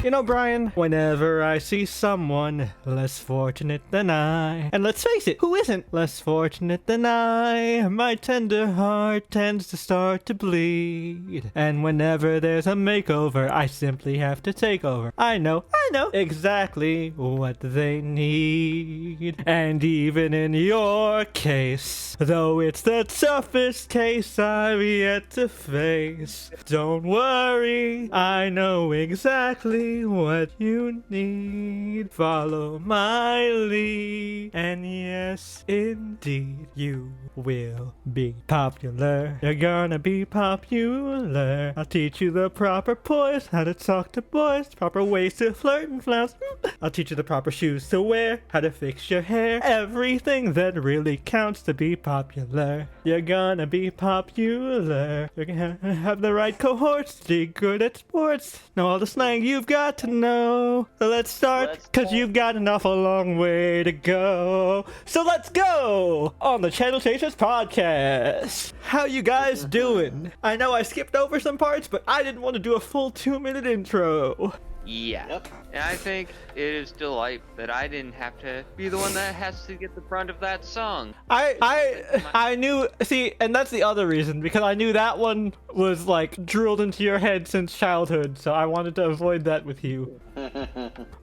You know, Brian, whenever I see someone less fortunate than I, and let's face it, who isn't less fortunate than I, my tender heart tends to start to bleed. And whenever there's a makeover, I simply have to take over. I know exactly what they need. And even in your case, though it's the toughest case I've yet to face, don't worry, I know exactly what you need. Follow my lead, and yes, indeed, you will be popular. You're gonna be popular. I'll teach you the proper poise, how to talk to boys, proper ways to flirt and flounce. I'll teach you the proper shoes to wear, how to fix your hair, everything that really counts to be popular. You're gonna be popular. You're gonna have the right cohorts, be good at sports, know all the slang you've got to know. So let's start, cause you've got an awful long way to go. So let's go on the Channel Chasers podcast. How you guys doing? I know I skipped over some parts, but I didn't want to do a full 2-minute intro. Yeah. Yep. And I think it is delight that I didn't have to be the one that has to get the brunt of that song. I knew, see, and that's the other reason, because I knew that one was like drilled into your head since childhood, so I wanted to avoid that with you.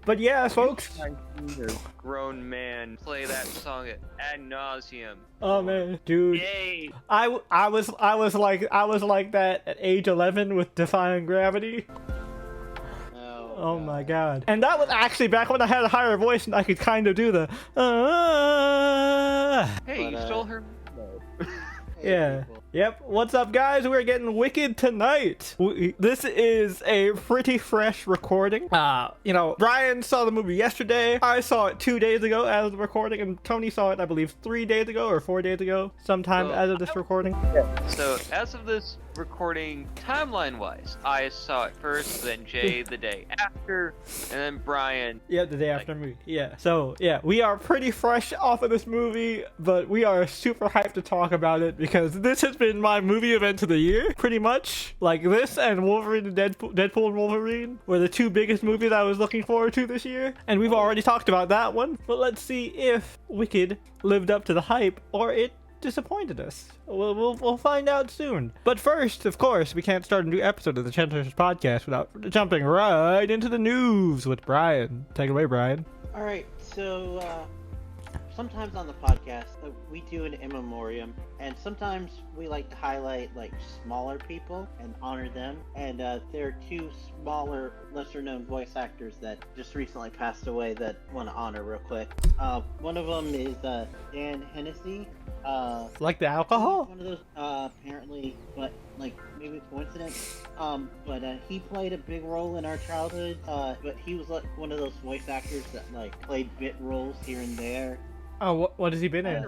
But yeah, folks. I see a grown man play that song ad nauseum. Oh man, dude. Yay! I was like that at age 11 with Defying Gravity. Oh my god. And that was actually back when I had a higher voice and I could kind of do the Hey, you stole her. yeah. Yep. What's up, guys? We're getting wicked tonight. This is a pretty fresh recording. You know, Brian saw the movie yesterday. I saw it 2 days ago as of the recording, and Tony saw it, I believe, 3 days ago or 4 days ago, sometime as of this recording. So, as of this recording, timeline-wise, I saw it first, then Jay the day after, and then Brian. Yeah, the day after me. Yeah. So, yeah, we are pretty fresh off of this movie, but we are super hyped to talk about it because this has been my movie event of the year, pretty much. Like this and Wolverine and Deadpool and Wolverine were the two biggest movies I was looking forward to this year, and we've already talked about that one. But let's see if Wicked lived up to the hype or it disappointed us. We'll find out soon. But first, of course, we can't start a new episode of the Channel Chasers podcast without jumping right into the news with Brian. Take it away, Brian. All right, so sometimes on the podcast we do an in memoriam, and sometimes we like to highlight like smaller people and honor them. And there are two smaller, lesser-known voice actors that just recently passed away that I want to honor real quick. One of them is Dan Hennessy. Like the alcohol? One of those, apparently, but like maybe coincidence. But he played a big role in our childhood. But he was like one of those voice actors that like played bit roles here and there. Oh, what has he been in?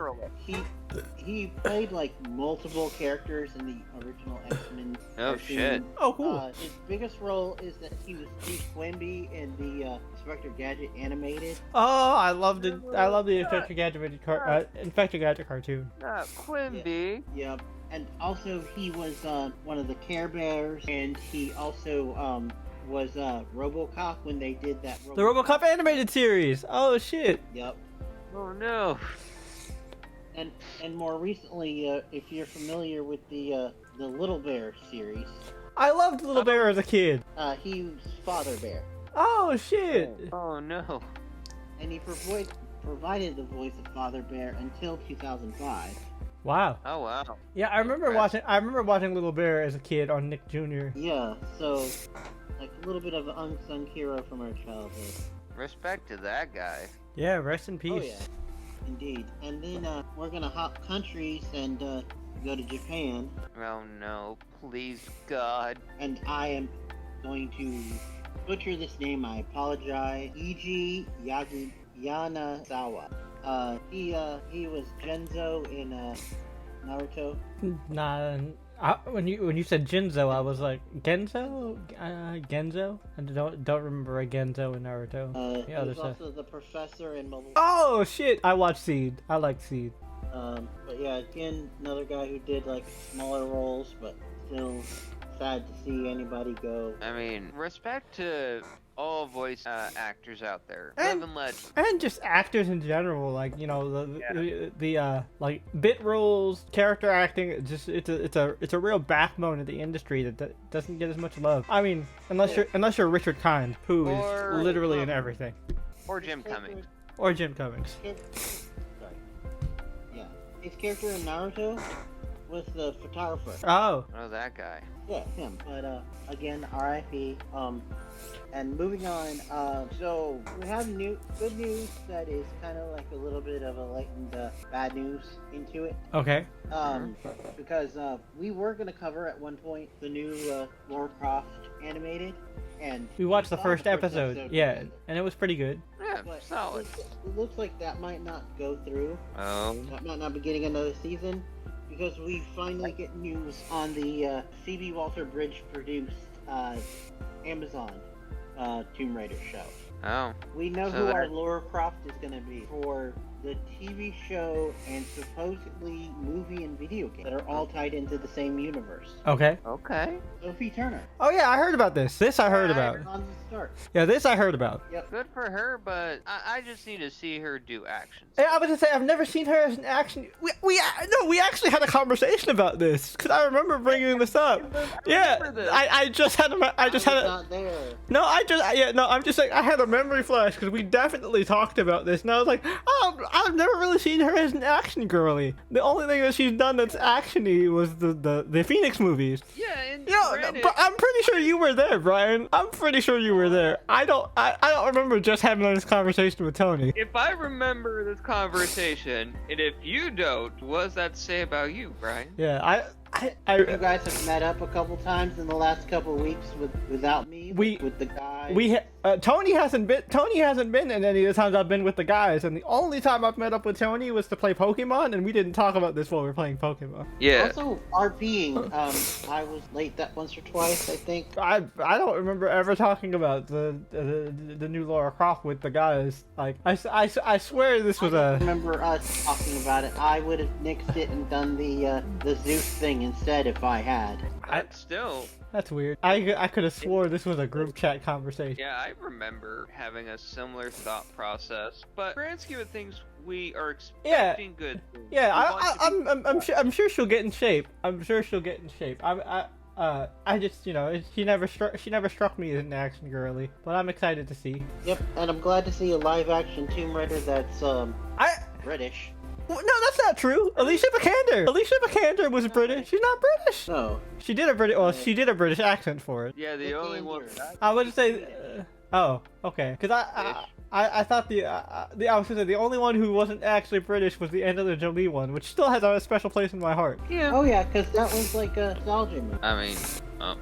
He played like multiple characters in the original X-Men. Oh cartoon. shit! Oh, cool. His biggest role is that he was Steve Quimby in the Inspector Gadget animated. Oh, I loved it. I love the Inspector Gadget cartoon. Quimby. Yeah. Yep. And also he was one of the Care Bears, and he also was RoboCop when they did that. The RoboCop animated series. Oh shit. Yep. Oh no. And more recently, if you're familiar with the Little Bear series, I loved Little Bear as a kid. he was Father Bear. Oh shit. Oh no. And he provided the voice of Father Bear until 2005. Wow. Oh wow. Yeah, I remember watching Little Bear as a kid on Nick Jr. Yeah, so like a little bit of an unsung hero from our childhood. Respect to that guy. Yeah, rest in peace. Oh yeah, indeed. And then we're gonna hop countries and go to Japan. Oh no, please God. And I am going to butcher this name. I apologize. Iji Yanazawa. He was Genzo in Naruto. Nah, when you said Jinzo, I was like Genzo, Genzo. I don't remember a Genzo in Naruto. He was also the professor in Mobile. Oh shit! I watched Seed. I like Seed. But yeah, again, another guy who did like smaller roles, but still sad to see anybody go. I mean, respect to all voice actors out there, And- living legends. And just actors in general, like, you know, the like bit roles, character acting. It's a real backbone of the industry that doesn't get as much love. I mean, unless you're Richard Kind, who Or- is literally in everything, Or Jim Cummings. or Jim Cummings. Sorry. Yeah. His character in Naruto was the photographer. Oh, Oh, that guy. Yeah, him. But again, R.I.P. And moving on. So we have good news that is kind of like a little bit of a latent bad news into it. okay. Because we were gonna cover at one point the new Lara Croft animated, and We watched the saw first episode, yeah, together. and it was pretty good. Yeah, But solid. it looks like that might not go through. Oh. That might not be getting another season because we finally get news on the C.B. Walter Bridge produced Amazon Tomb Raider show. Oh. We know So who that- our Lara Croft is going to be for the TV show and supposedly movie and video game that are all tied into the same universe. Okay. Okay. Sophie Turner. Oh yeah, I heard about this. This I heard about. On the start. Yeah, this I heard about. Yep. Good for her, but I just need to see her do actions. Yeah, I was gonna say I've never seen her as an action. We actually had a conversation about this because I remember bringing this up. Yeah, remember this. I just had a Not there. no, I'm just saying I had a memory flash because we definitely talked about this, and I was like, oh, I've never really seen her as an action girly. The only thing that she's done that's actiony was the Phoenix movies. Yeah, and No, granted, but I'm pretty sure you were there, Brian. I'm pretty sure you were there. I don't remember just having this conversation with Tony. if I remember this conversation, and if you don't, what does that say about you, Brian? Yeah, You guys have met up a couple times in the last couple of weeks without me. We- with the guy. Tony hasn't been in any of the times I've been with the guys, and the only time I've met up with Tony was to play Pokemon, and we didn't talk about this while we were playing Pokemon. Yeah. Also, RPing. I was late that once or twice, I think. I don't remember ever talking about the new Lara Croft with the guys. Like I swear this was I a remember us talking about it. I would have nixed it and done the Zeus thing instead if I had. But still, that's weird. I could have swore this was a group chat conversation. yeah, I remember having a similar thought process. But grand scheme of things, we are expecting good things. Yeah, We want to be- I'm sure she'll get in shape. I'm sure she'll get in shape. I just, you know, she never struck me as an action girly, but I'm excited to see. Yep, and I'm glad to see a live action Tomb Raider that's I British. well, no, that's not true. Alicia Vikander was British. She's not British. No. She did a British accent for it. Yeah, the only one. I would say, oh, okay, because I thought I was gonna say the only one who wasn't actually British was the Angelina Jolie one, which still has a special place in my heart. Yeah. Oh yeah, because that was like a nostalgia movie. I mean,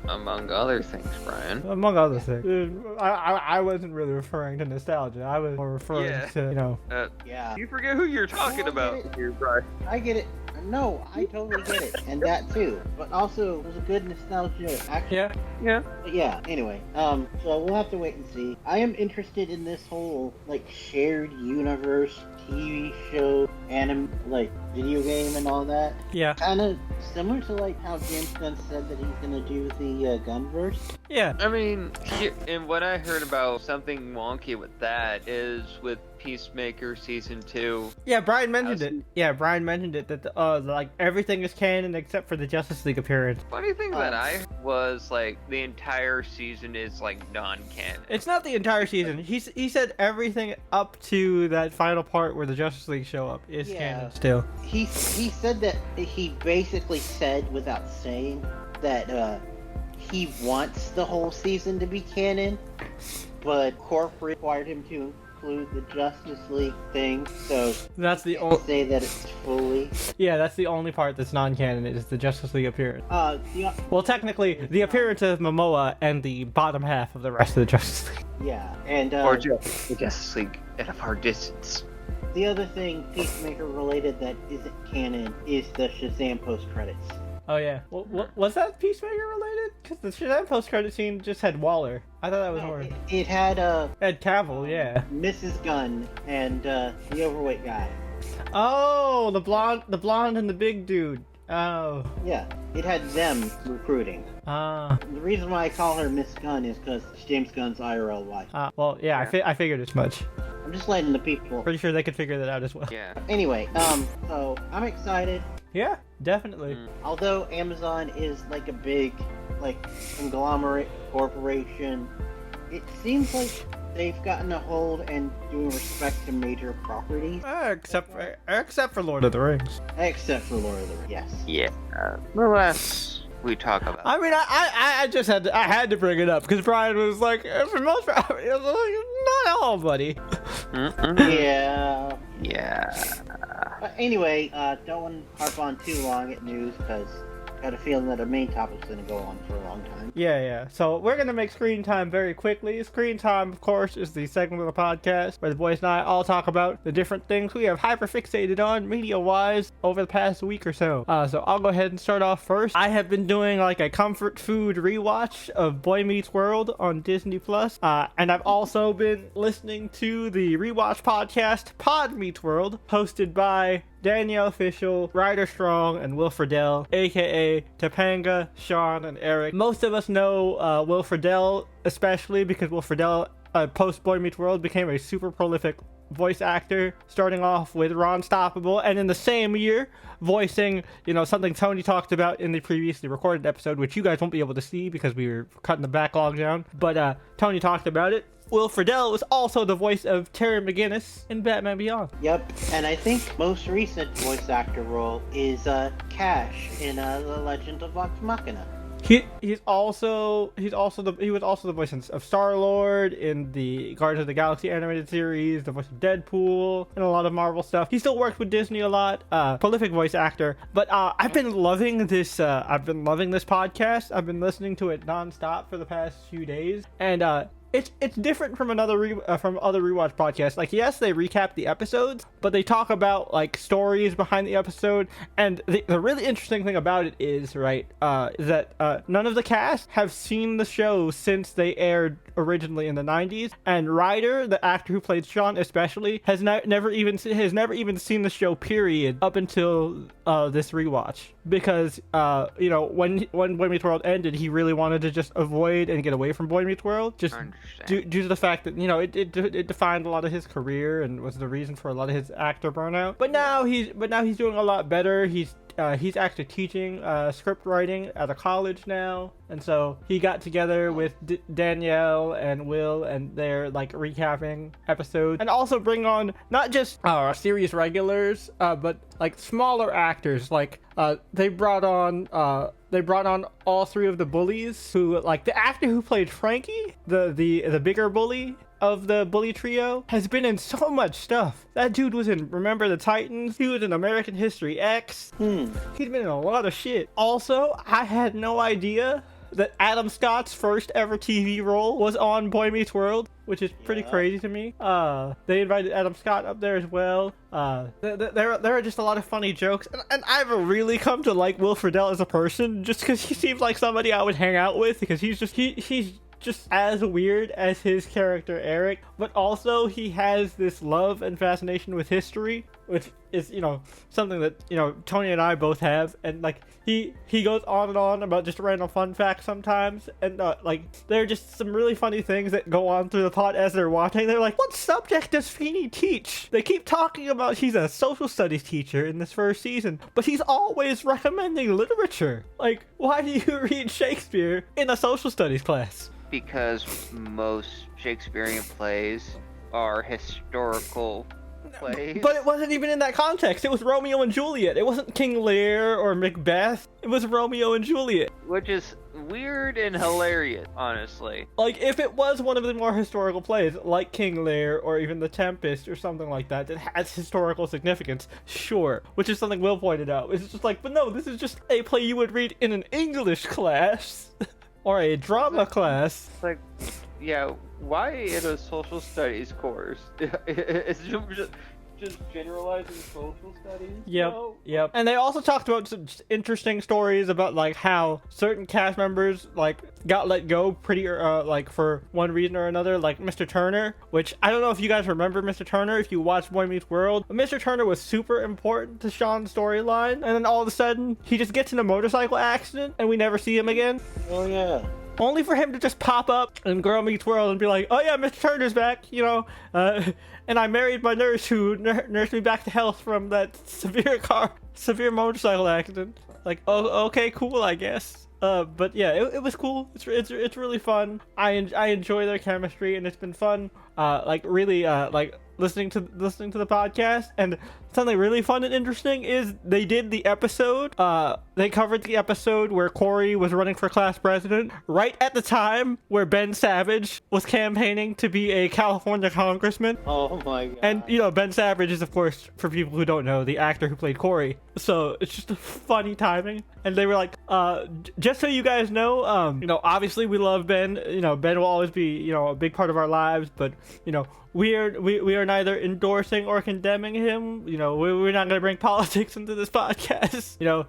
among other things, Brian. Among other things. I wasn't really referring to nostalgia. I was more referring Yeah. to, you know. Yeah. You forget who you're talking Oh, I about get it. here, Brian. I get it. No, I totally get it, and that too. But also, it was a good nostalgia action. Yeah. Yeah. But yeah. Anyway, so we'll have to wait and see. I am interested in this whole like shared universe TV show, like video game, and all that. Yeah. Kind of similar to like how James Gunn said that he's gonna do the Gunverse. Yeah. I mean, and what I heard about something wonky with that is with Peacemaker Season 2. Yeah, Brian mentioned it. Yeah, Brian mentioned it that like everything is canon except for the Justice League appearance. Funny thing that I heard was like the entire season is like non-canon. It's not the entire season. He said everything up to that final part where the Justice League show up is Yeah. canon still. He said that he basically said without saying that he wants the whole season to be canon, but Corp required him to include the Justice League thing, so That's the I'll only. say that it's fully. Yeah, that's the only part that's non-canon is the Justice League appearance. The, Well, technically, the appearance of Momoa and the bottom half of the rest of the Justice League. yeah, and Or just the Justice League at a far distance. the other thing Peacemaker related that isn't canon is the Shazam post credits. Oh yeah. Was that Peacemaker related? Because the Shazam post-credit scene just had Waller. I thought that was more. It had Ed Cavill, yeah. Mrs. Gunn and the overweight guy. Oh, the blonde and the big dude. Oh. Yeah, it had them recruiting. Ah. The reason why I call her Miss Gunn is because it's James Gunn's IRL wife. Well, yeah, I figured as much. I'm just letting the people. Pretty sure they could figure that out as well. Yeah. Anyway, so I'm excited. Yeah, definitely. Although Amazon is like a big, like, conglomerate corporation, it seems like they've gotten a hold and doing respect to major properties. Except for Lord of the Rings. Except for Lord of the Rings. Yes. Yeah. The less we talk about. I mean, I just had to bring it up because Brian was like, for most part, not all, buddy. Yeah. Yeah. But anyway, don't want to harp on too long at news because I got a feeling that our main topic's going to go on for a long time. Yeah. So we're going to make Screen Time very quickly. Screen Time, of course, is the segment of the podcast where the boys and I all talk about the different things we have hyperfixated on media-wise over the past week or so. So I'll go ahead and start off first. I have been doing like a comfort food rewatch of Boy Meets World on Disney+. And I've also been listening to the rewatch podcast Pod Meets World, hosted by Danielle Fishel, Ryder Strong, and Will Friedle, aka Topanga, Sean, and Eric. Most of us know Will Friedle, especially because Will Friedle, post Boy Meets World, became a super prolific voice actor, starting off with Ron Stoppable, and in the same year, voicing, something Tony talked about in the previously recorded episode, which you guys won't be able to see because we were cutting the backlog down, but Tony talked about it. Will Friedle was also the voice of Terry McGinnis in Batman Beyond. Yep, and I think most recent voice actor role is Cash in The Legend of Vox Machina. He was also the voice of Star-Lord in the Guardians of the Galaxy animated series, the voice of Deadpool, and a lot of Marvel stuff. He still works with Disney a lot. Prolific voice actor. But I've been loving this. I've been loving this podcast. I've been listening to it nonstop for the past few days, and it's different from from other rewatch podcasts. Like, yes, they recap the episodes, but they talk about like stories behind the episode. And the really interesting thing about it is, right, that none of the cast have seen the show since they aired originally in the 90s. And Ryder, the actor who played Sean, especially, has never even seen the show, period, up until this rewatch. Because when Boy Meets World ended, he really wanted to just avoid and get away from Boy Meets World, just due to the fact that it defined a lot of his career and was the reason for a lot of his actor burnout. But now he's doing a lot better. He's actually teaching script writing at a college now, and so he got together with Danielle and Will, and they're like recapping episodes, and also bring on not just series regulars, but like smaller actors. Like they brought on all three of the bullies, who, like, the actor who played Frankie, the bigger bully of the bully trio, has been in so much stuff. That dude was in Remember the Titans. He was in American History X. He's been in a lot of shit. Also, I had no idea that Adam Scott's first ever TV role was on Boy Meets World, which is pretty crazy to me. They invited Adam Scott up there as well. There are just a lot of funny jokes, and I've really come to like Will Friedle as a person, just because he seems like somebody I would hang out with, because he's just as weird as his character Eric, but also he has this love and fascination with history, which is, something that, Tony and I both have, and like he goes on and on about just random fun facts sometimes, and like there are just some really funny things that go on through the plot as they're watching. They're like, what subject does Feeney teach? They keep talking about he's a social studies teacher in this first season, but he's always recommending literature. Like, why do you read Shakespeare in a social studies class? Because most Shakespearean plays are historical plays. But it wasn't even in that context. It was Romeo and Juliet. It wasn't King Lear or Macbeth. It was Romeo and Juliet. Which is weird and hilarious, honestly. Like, if it was one of the more historical plays, like King Lear or even The Tempest or something like that has historical significance, sure. Which is something Will pointed out. It's just like, but no, this is just a play you would read in an English class. Or a drama class. It's like, yeah, why in a social studies course? just generalizing social studies. Yep, No. yep. And they also talked about some interesting stories about like how certain cast members like got let go pretty like for one reason or another, like Mr. Turner, which I don't know if you guys remember Mr. Turner if you watched Boy Meets World, but Mr. Turner was super important to Sean's storyline, and then all of a sudden he just gets in a motorcycle accident and we never see him again. Oh yeah. Only for him to just pop up in Girl Meets World and be like, oh yeah, Mr. Turner's back, you know, and I married my nurse who nursed me back to health from that severe motorcycle accident. Like, oh, okay, cool, I guess. But yeah, it was cool. It's really fun. I enjoy their chemistry, and it's been fun. Like really, like listening to the podcast. And something really fun and interesting is they did the episode. They covered the episode where Corey was running for class president right at the time where Ben Savage was campaigning to be a California congressman. Oh my god. And you know, Ben Savage is, of course, for people who don't know, the actor who played Corey. So it's just a funny timing. And they were like, just so you guys know, you know, obviously we love Ben. You know, Ben will always be, you know, a big part of our lives. But you know, we are neither endorsing or condemning him. You know, we're not going to bring politics into this podcast. You know.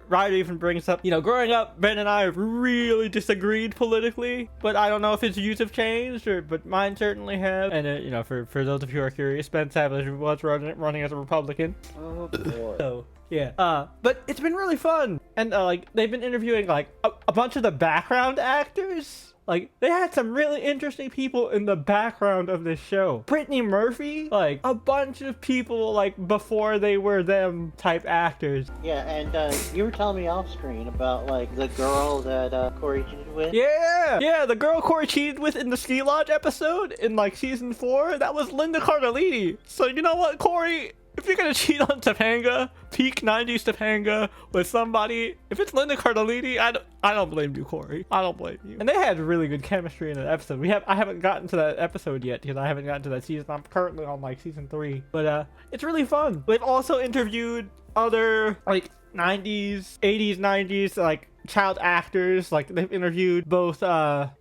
Ryder even brings up, you know, growing up, Ben and I really disagreed politically, but I don't know if his views have changed, but mine certainly have. And, you know, for those of you who are curious, Ben Savage was running as a Republican. Oh boy. So, yeah. But it's been really fun. And, like, they've been interviewing, like, a bunch of the background actors. Like, they had some really interesting people in the background of this show. Brittany Murphy, like, a bunch of people, like, before they were them type actors. Yeah, and you were telling me off screen about like the girl that Corey cheated with. Yeah, the girl Corey cheated with in the Ski Lodge episode in, like, season 4, that was Linda Cardellini. So, you know what, Corey? If you're gonna cheat on Topanga, peak 90s Topanga, with somebody, if it's Linda Cardellini, I don't blame you, Corey. I don't blame you. And they had really good chemistry in that episode. I haven't gotten to that episode yet, because I haven't gotten to that season. I'm currently on, like, season 3. But, it's really fun. They've also interviewed other, like, 90s, 80s, 90s, like, child actors. Like, they've interviewed both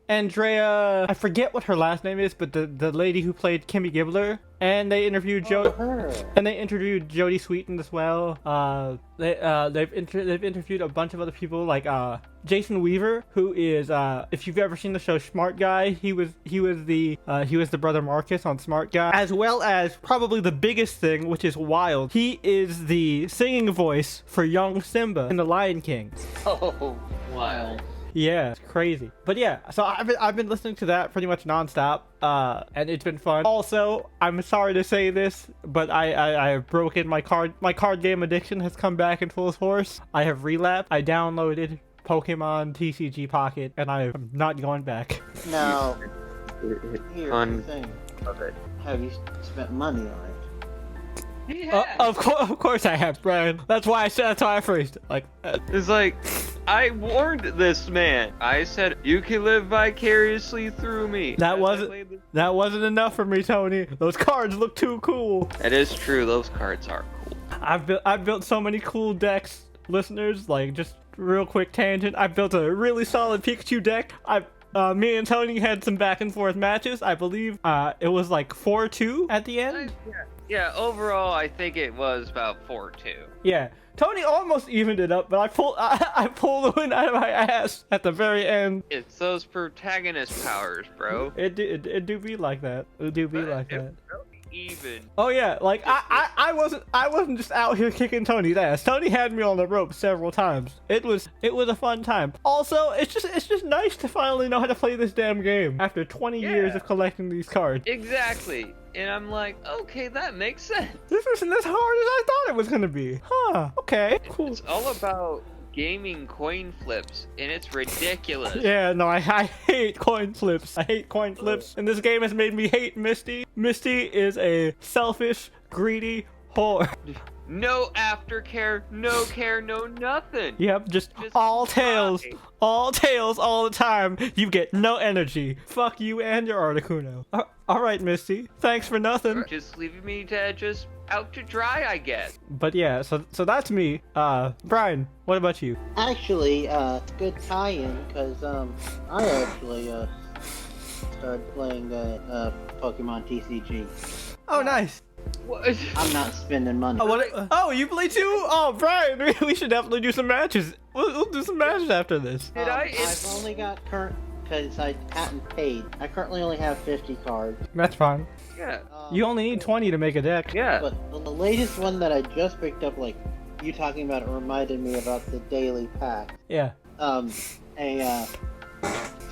Andrea, I forget what her last name is, but the lady who played Kimmy Gibbler, and they interviewed interviewed Jodie Sweetin as well. They've interviewed a bunch of other people, like Jason Weaver, who is if you've ever seen the show Smart Guy, he was the brother Marcus on Smart Guy, as well as probably the biggest thing, which is wild. He is the singing voice for young Simba in The Lion King. Oh, wild. Yeah, it's crazy. But yeah, so I've been listening to that pretty much nonstop, and it's been fun. Also, I'm sorry to say this, but I have broken my card game addiction has come back in full force. I have relapsed. I downloaded Pokemon TCG Pocket, and I'm not going back. Now, here's Fun. the thing. Love it. Have you spent money on it? Yeah. Of course I have, Brian. That's why I phrased it. Like, It's like, I warned this man. I said, you can live vicariously through me. that wasn't enough for me, Tony. Those cards look too cool. That is true. Those cards are cool. I've built so many cool decks, listeners. Like, just real quick tangent. I built a really solid Pikachu deck. Me and Tony had some back and forth matches. I believe it was like 4-2 at the end. Yeah, overall, I think it was about 4-2. Yeah, Tony almost evened it up, but I pulled the win out of my ass at the very end. It's those protagonist powers, bro. It do be like that. It do be like that. Even. Oh yeah, like I wasn't just out here kicking Tony's ass. Tony had me on the rope several times. It was a fun time. Also, it's just nice to finally know how to play this damn game after 20 years of collecting these cards. Exactly. And I'm like, okay, that makes sense. This isn't as hard as I thought it was gonna be. Huh? Okay. Cool. It's all about gaming coin flips, and it's ridiculous. Yeah, no, I hate coin flips. I hate coin flips, and this game has made me hate Misty. Misty is a selfish, greedy whore. No aftercare, no care, no nothing. Yep, just all tails. All tails all the time. You get no energy. Fuck you and your Articuno. Alright, Misty. Thanks for nothing. Just leaving me to just out to dry, I guess. But yeah, so that's me. Brian, what about you? Actually, good tie-in, because I actually started playing Pokemon TCG. Oh, nice. What? I'm not spending money. Oh, oh, you play too? Oh, Brian, we should definitely do some matches. We'll do some matches after this. Did I? I've only got current because I hadn't paid. I currently only have 50 cards. That's fine. Yeah. You only need 20 to make a deck. Yeah. But the latest one that I just picked up, like you talking about it, reminded me about the daily pack. Yeah. A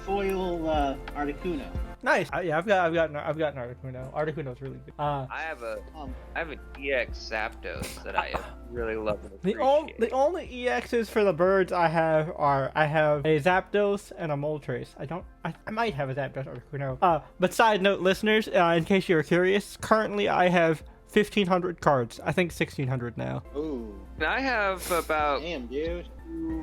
foil Articuno. Nice. Yeah, I've got an Articuno. Articuno's really good. I have an EX Zapdos that I really love and The appreciate. only EXs for the birds I have a Zapdos and a Moltres. I might have a Zapdos Articuno. But side note, listeners, in case you're curious, currently I have 1,500 cards. I think 1,600 now. Ooh. And I have about Damn, dude.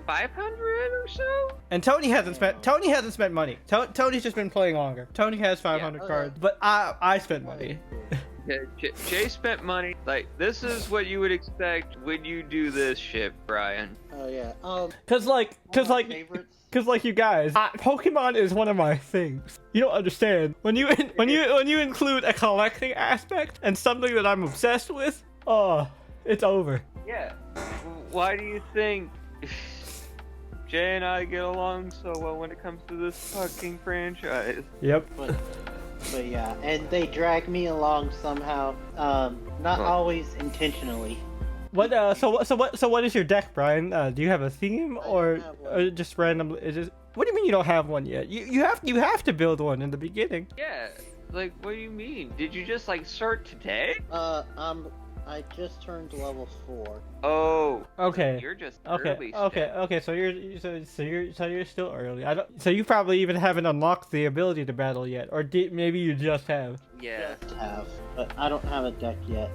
500 or so. And Tony hasn't spent money. Tony's just been playing longer. Tony has 500 Yeah, cards, but I spent money. Yeah, Jay spent money. Like, this is what you would expect when you do this shit, Brian. Oh yeah. Cause like you guys, Pokemon is one of my things. You don't understand. When you include a collecting aspect and something that I'm obsessed with, oh, it's over. Yeah. Why do you think Jay and I get along so well when it comes to this fucking franchise? Yep. But yeah, and they drag me along somehow. Not always intentionally. What? So what is your deck, Brian? Do you have a theme or just random? Is it? What do you mean you don't have one yet? You have to build one in the beginning. Yeah. Like, what do you mean? Did you just like start today? I just turned level 4. Oh. Okay. You're just Okay. early. Okay. So you're still early. So you probably even haven't unlocked the ability to battle yet, or maybe you just have. Yeah. Just have, but I don't have a deck yet.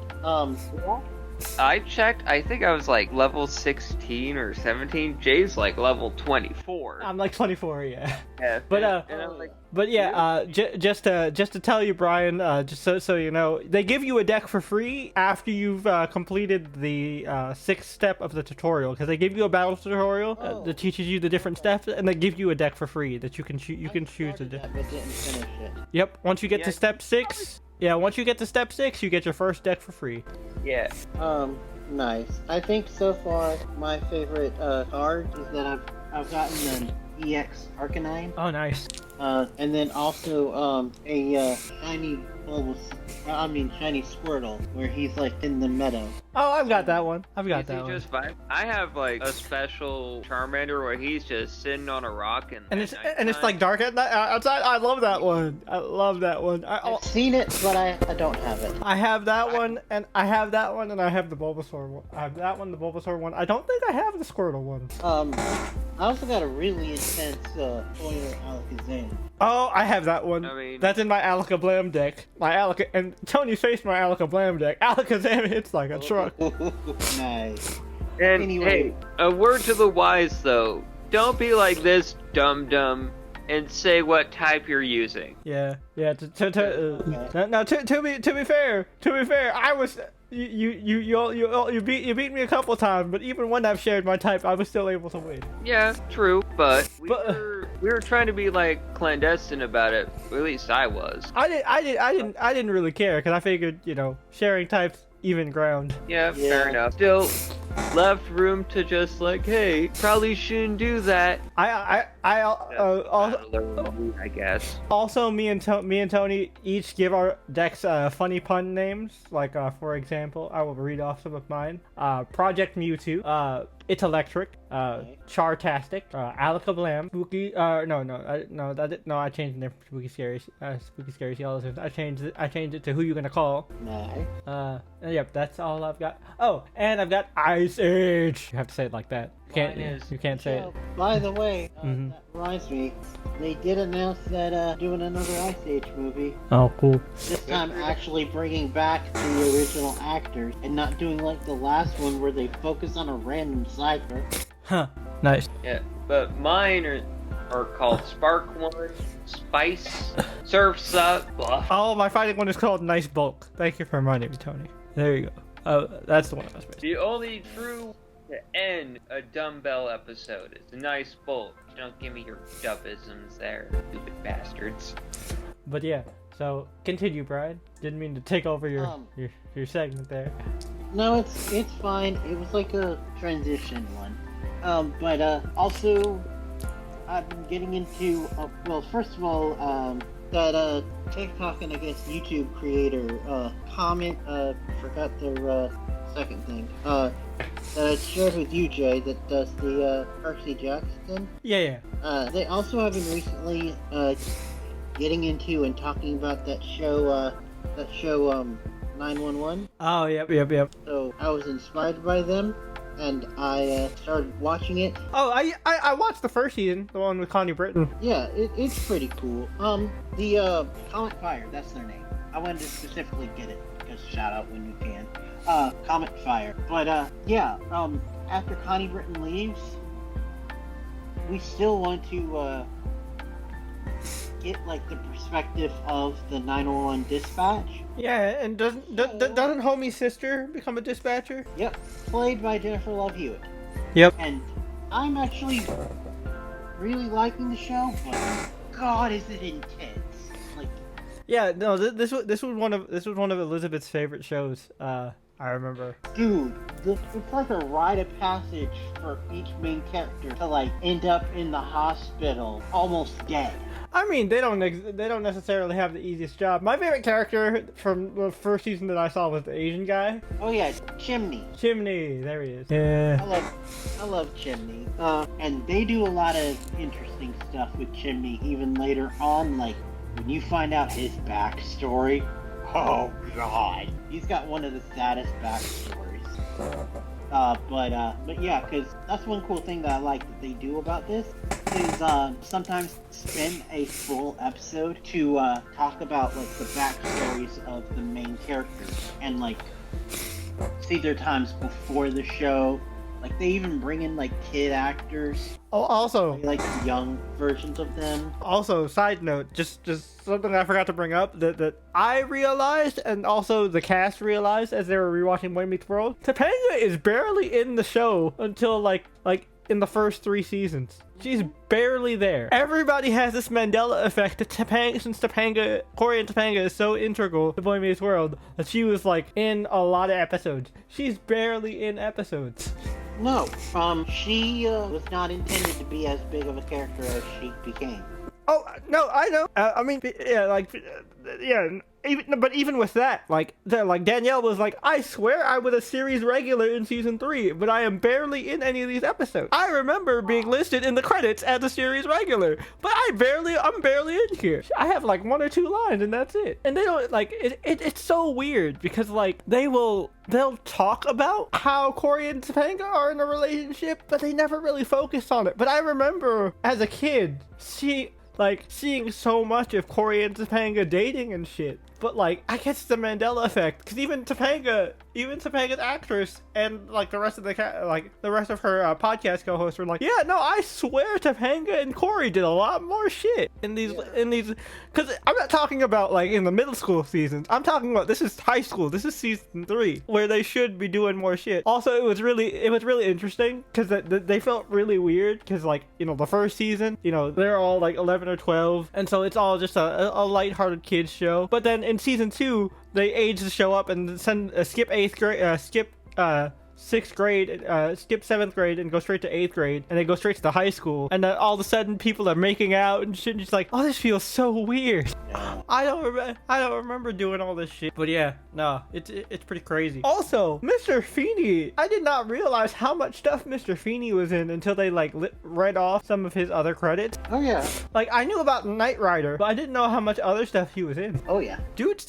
I checked. I think I was like level 16 or 17. Jay's like level 24. I'm like 24, yeah. Yeah. But and I'm like, But yeah, just to tell you, Brian, just so you know, they give you a deck for free after you've completed the 6th step of the tutorial, because they give you a battle tutorial that teaches you the different steps, and they give you a deck for free that you can choose a deck. But didn't finish it. Yep. Once you get to step 6, once you get to step 6, you get your first deck for free. yeah. Nice. I think so far my favorite card is that I've gotten an EX Arcanine. Oh, nice. And then also a shiny shiny Squirtle, where he's like in the meadow. Oh, I've got that one. I've got Is that he one. just fine? I have like a special Charmander where he's just sitting on a rock And it's like dark at night outside. I love that one. I love that one. I've seen it, but I don't have it. I have that one, and I have the Bulbasaur one. I have that one, the Bulbasaur one. I don't think I have the Squirtle one. I also got a really intense foil Alakazam. Oh, I have that one. I mean- That's in my Alakablam deck. And Tony faced my Alakablam deck. Alakazam hits like a truck. Nice. And Anyway. hey, a word to the wise though: don't be like this dum and say what type you're using. Yeah. Now, to be fair, I was you beat me a couple times, but even when I've shared my type, I was still able to win. Yeah, true, but we were trying to be like clandestine about it. At least I was. I didn't really care, because I figured, sharing types even ground. Yeah, fair enough. Still left room to just like, hey, probably shouldn't do that. I guess. Also, me and Tony each give our decks funny pun names. Like, for example, I will read off some of mine. Project Mewtwo. It's Electric. Chartastic. Alakablam. Spooky. I changed the name from Spooky Scary. Spooky Scary Skeletons. I changed it to Who You Gonna Call. Nice. Yep, that's all I've got. Oh, and I've got Ice Age. You have to say it like that. You can't say it. By the way, that reminds me, they did announce that doing another Ice Age movie. Oh, cool. This time actually bringing back the original actors and not doing like the last one where they focus on a random cipher. Huh. Nice. Yeah, but mine are called Spark One, Spice, Surf's Up, blah. Oh, my fighting one is called Nice Bulk. Thank you for reminding me, Tony. There you go. Oh, that's the one I was missing. The only true to end a dumbbell episode is a nice bulk. Don't give me your dubisms there, stupid bastards. But yeah, So continue, Brian. Didn't mean to take over your segment there. No, it's fine. It was like a transition one. But also, I've been getting into well, first of all, that TikTok and I guess YouTube creator Comet forgot their second thing that I shared with you, Jay, that does the Percy Jackson. Yeah. They also have been recently getting into and talking about that show 911. Oh, yep. So I was inspired by them, and I started watching it. Oh, I watched the first season, the one with Connie Britton. Yeah, it's pretty cool. The Comet Fire, that's their name. I wanted to specifically get it because shout out when you can. Comet Fire. But yeah. After Connie Britton leaves, we still want to get like the perspective of the 911 dispatch. Yeah, and doesn't Homie's sister become a dispatcher? Yep, played by Jennifer Love Hewitt. Yep. And I'm actually really liking the show, but God, is it intense! Like, Yeah, no, this was one of Elizabeth's favorite shows. I remember. dude, it's like a rite of passage for each main character to like end up in the hospital almost dead. I mean, they don't necessarily have the easiest job. My favorite character from the first season that I saw was the Asian guy. Oh yeah, Chimney. Chimney, there he is. Yeah. I love Chimney. And they do a lot of interesting stuff with Chimney even later on, like when you find out his backstory. Oh God, he's got one of the saddest backstories. But yeah, because that's one cool thing that I like that they do about this is sometimes spend a full episode to talk about like the backstories of the main characters and like see their times before the show. Like they even bring in like kid actors. Oh, also, Like young versions of them. Also, side note, just something I forgot to bring up that I realized, and also the cast realized as they were rewatching Boy Meets World. Topanga is barely in the show until like in the first 3 seasons. She's barely there. Everybody has this Mandela effect that Corey and Topanga is so integral to Boy Meets World that she was like in a lot of episodes. She's barely in episodes. No, she was not intended to be as big of a character as she became. Oh no, I know. I mean, yeah. Even with that, like Danielle was like, I swear I was a series regular in season 3, but I am barely in any of these episodes. I remember being listed in the credits as a series regular, but I'm barely in here. I have like 1 or 2 lines, and that's it. And they don't like it. It's so weird because like they'll talk about how Corey and Topanga are in a relationship, but they never really focus on it. But I remember as a kid, seeing so much of Corey and Topanga dating and shit. But like, I guess it's the Mandela effect, because even Topanga's actress and like the rest of her podcast co-hosts were like, yeah, no, I swear Topanga and Corey did a lot more shit in these, because I'm not talking about like in the middle school seasons. I'm talking about this is high school. This is season 3 where they should be doing more shit. Also, it was really interesting because they felt really weird because like, you know, the first season, you know, they're all like 11 or 12, and so it's all just a lighthearted kids show. But then in season 2, they age the show up and skip 8th grade, skip 6th grade, skip 7th grade and go straight to 8th grade, and they go straight to the high school, and then all of a sudden people are making out and shit, and it's like, oh, this feels so weird. I don't remember doing all this shit. But yeah, no, it's pretty crazy. Also, Mr. Feeney, I did not realize how much stuff Mr. Feeney was in until they like read off some of his other credits. Oh yeah. Like, I knew about Knight Rider, but I didn't know how much other stuff he was in. Oh yeah. Dude's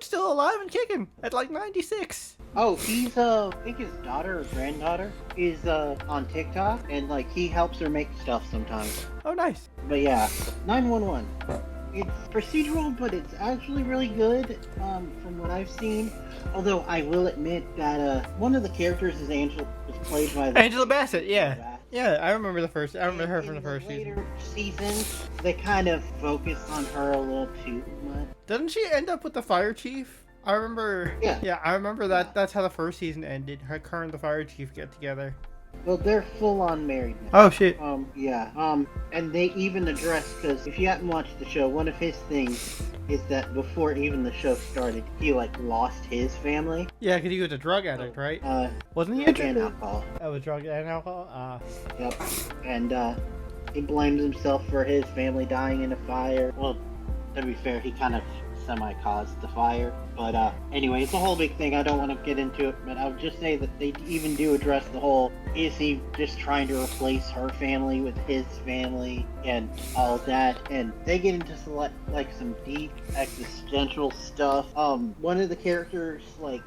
still alive and kicking at like 96. Oh, he's I think his daughter or granddaughter is on TikTok, and like he helps her make stuff sometimes. Oh, nice. But yeah, 911. It's procedural, but it's actually really good from what I've seen. Although I will admit that one of the characters is played by Angela Bassett. Yeah, yeah, I remember her from the first season. Later seasons, they kind of focus on her a little too much. Doesn't she end up with the fire chief? I remember. Yeah, I remember that. Yeah. That's how the first season ended. Her and the fire chief get together. Well, they're full on married now. Oh shit. Yeah. And they even address, because if you haven't watched the show, one of his things is that before even the show started, he like lost his family. Yeah, because he was a drug addict, right? Wasn't he a Drug drug and addict? alcohol. That was drug and alcohol? Yep. And he blames himself for his family dying in a fire. Well, to be fair, he kind of semi-caused the fire. But anyway, it's a whole big thing. I don't want to get into it, but I'll just say that they even do address the whole, is he just trying to replace her family with his family and all that? And they get into some deep existential stuff. One of the characters, like,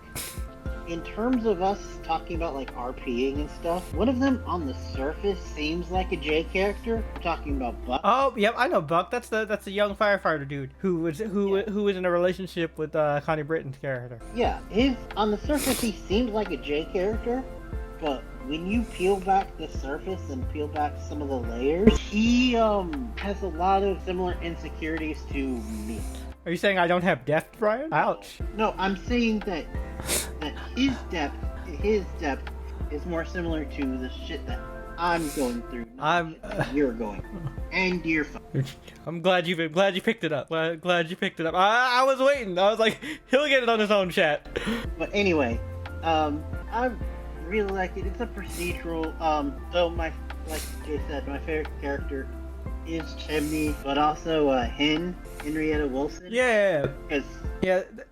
in terms of us talking about like RPing and stuff, one of them on the surface seems like a J character. I'm talking about Buck. Oh, yep, I know Buck. That's the young firefighter dude who was in a relationship with Connie Britton's character. Yeah, on the surface he seems like a J character, but when you peel back the surface and peel back some of the layers, he has a lot of similar insecurities to me. Are you saying I don't have depth, Brian? Ouch. No, I'm saying that his depth is more similar to the shit that I'm going through. You're going through. And you're fine. I'm glad you picked it up. Glad you picked it up. I was waiting. I was like, he'll get it on his own chat. But anyway, I really like it. It's a procedural. So like Jay said, my favorite character is Chimney, but also Henrietta Wilson. Yeah. Because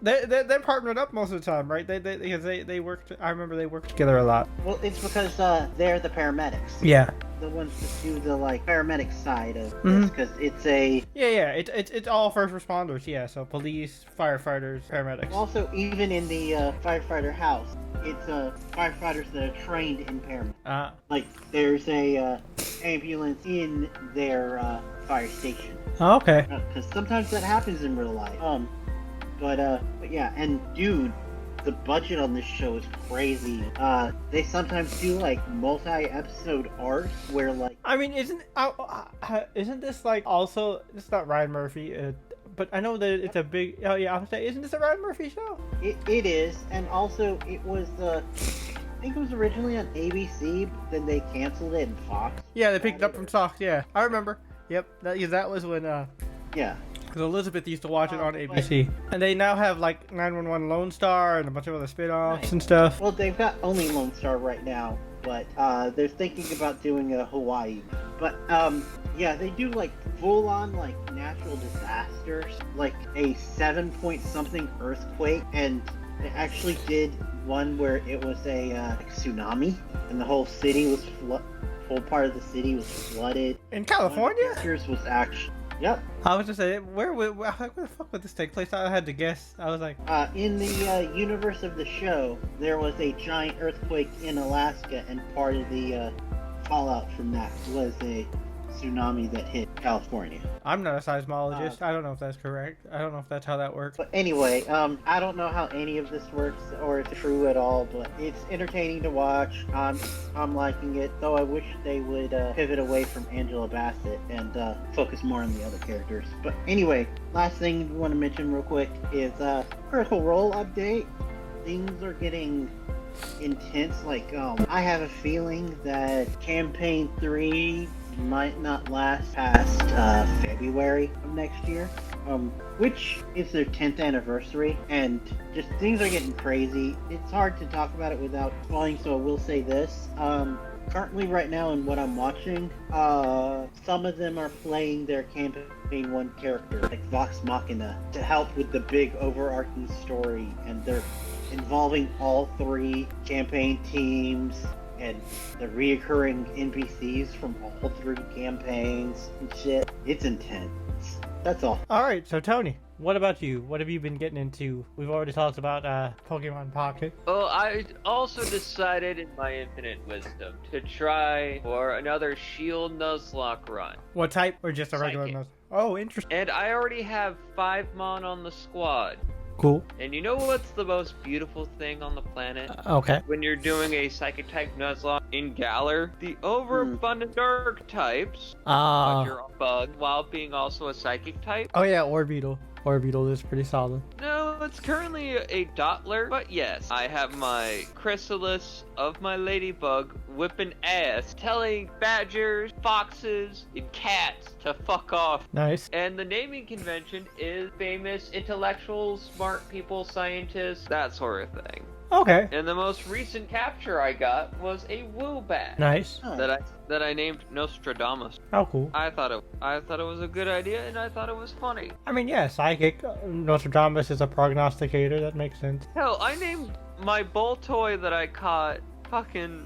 they're partnered up most of the time, right? They worked. I remember they worked together a lot. well, it's because they're the paramedics. Yeah. The ones that do the like paramedic side of this, because it's a. Yeah. It's all first responders. Yeah. So police, firefighters, paramedics. Also, even in the firefighter house, it's firefighters that are trained in paramedics. Like there's a ambulance in their fire station. Oh, okay. Because sometimes that happens in real life. But yeah, and dude, the budget on this show is crazy. They sometimes do like multi-episode arcs where like. I mean, isn't this like also? It's not Ryan Murphy, but I know that it's a big. Oh yeah, I'm saying, isn't this a Ryan Murphy show? It is, and also it was I think it was originally on ABC, but then they canceled it in Fox. Yeah, they picked it up from Fox. Yeah, I remember. Yep, that was when. Yeah. Because Elizabeth used to watch it on ABC. And they now have like 911 Lone Star and a bunch of other spin-offs and stuff. Well, they've got only Lone Star right now, but they're thinking about doing a Hawaii. But yeah, they do like full-on like natural disasters, like a 7-point-something earthquake, and they actually did one where it was a like tsunami, and the whole city was whole part of the city was flooded. In California? One of the characters was actually. Yep. I was just saying, where the fuck would this take place? I had to guess. I was like, in the universe of the show, there was a giant earthquake in Alaska, and part of the fallout from that was a tsunami that hit California. I'm not a seismologist. I don't know if that's correct. I don't know if that's how that works. But anyway, I don't know how any of this works or if it's true at all, but it's entertaining to watch. I'm liking it, though I wish they would pivot away from Angela Bassett and focus more on the other characters. But anyway, last thing we want to mention real quick is Critical Role update. Things are getting intense. Like, I have a feeling that Campaign 3 might not last past February of next year, which is their 10th anniversary, and just things are getting crazy. It's hard to talk about it without spoiling, so I will say this. Currently right now in what I'm watching, some of them are playing their Campaign 1 character, like Vox Machina, to help with the big overarching story, and they're involving all 3 campaign teams and the reoccurring NPCs from all 3 campaigns and shit. It's intense. That's all. Alright, so Tony, what about you? What have you been getting into? We've already talked about Pokemon Pocket. Well, I also decided in my infinite wisdom to try for another Shield Nuzlocke run. What type? Or just a regular Psychic. Nuzlocke? Oh, interesting. And I already have 5 Mon on the squad. Cool. And you know what's the most beautiful thing on the planet? Okay. When you're doing a Psychic type Nuzlocke in Galar, the overabundant Dark types cause your own bug while being also a Psychic type. Oh yeah, Orbeetle. Orbeetle is pretty solid. No, So it's currently a dotler, but yes, I have my chrysalis of my ladybug whipping ass, telling badgers, foxes, and cats to fuck off. Nice. And the naming convention is famous intellectuals, smart people, scientists, that sort of thing. Okay. And the most recent capture I got was a woobat. Nice. Huh. that I named Nostradamus. How cool. I thought it was a good idea, and I thought it was funny. I mean, yeah, psychic. Nostradamus is a prognosticator. That makes sense. Hell, I named my bull toy that I caught fucking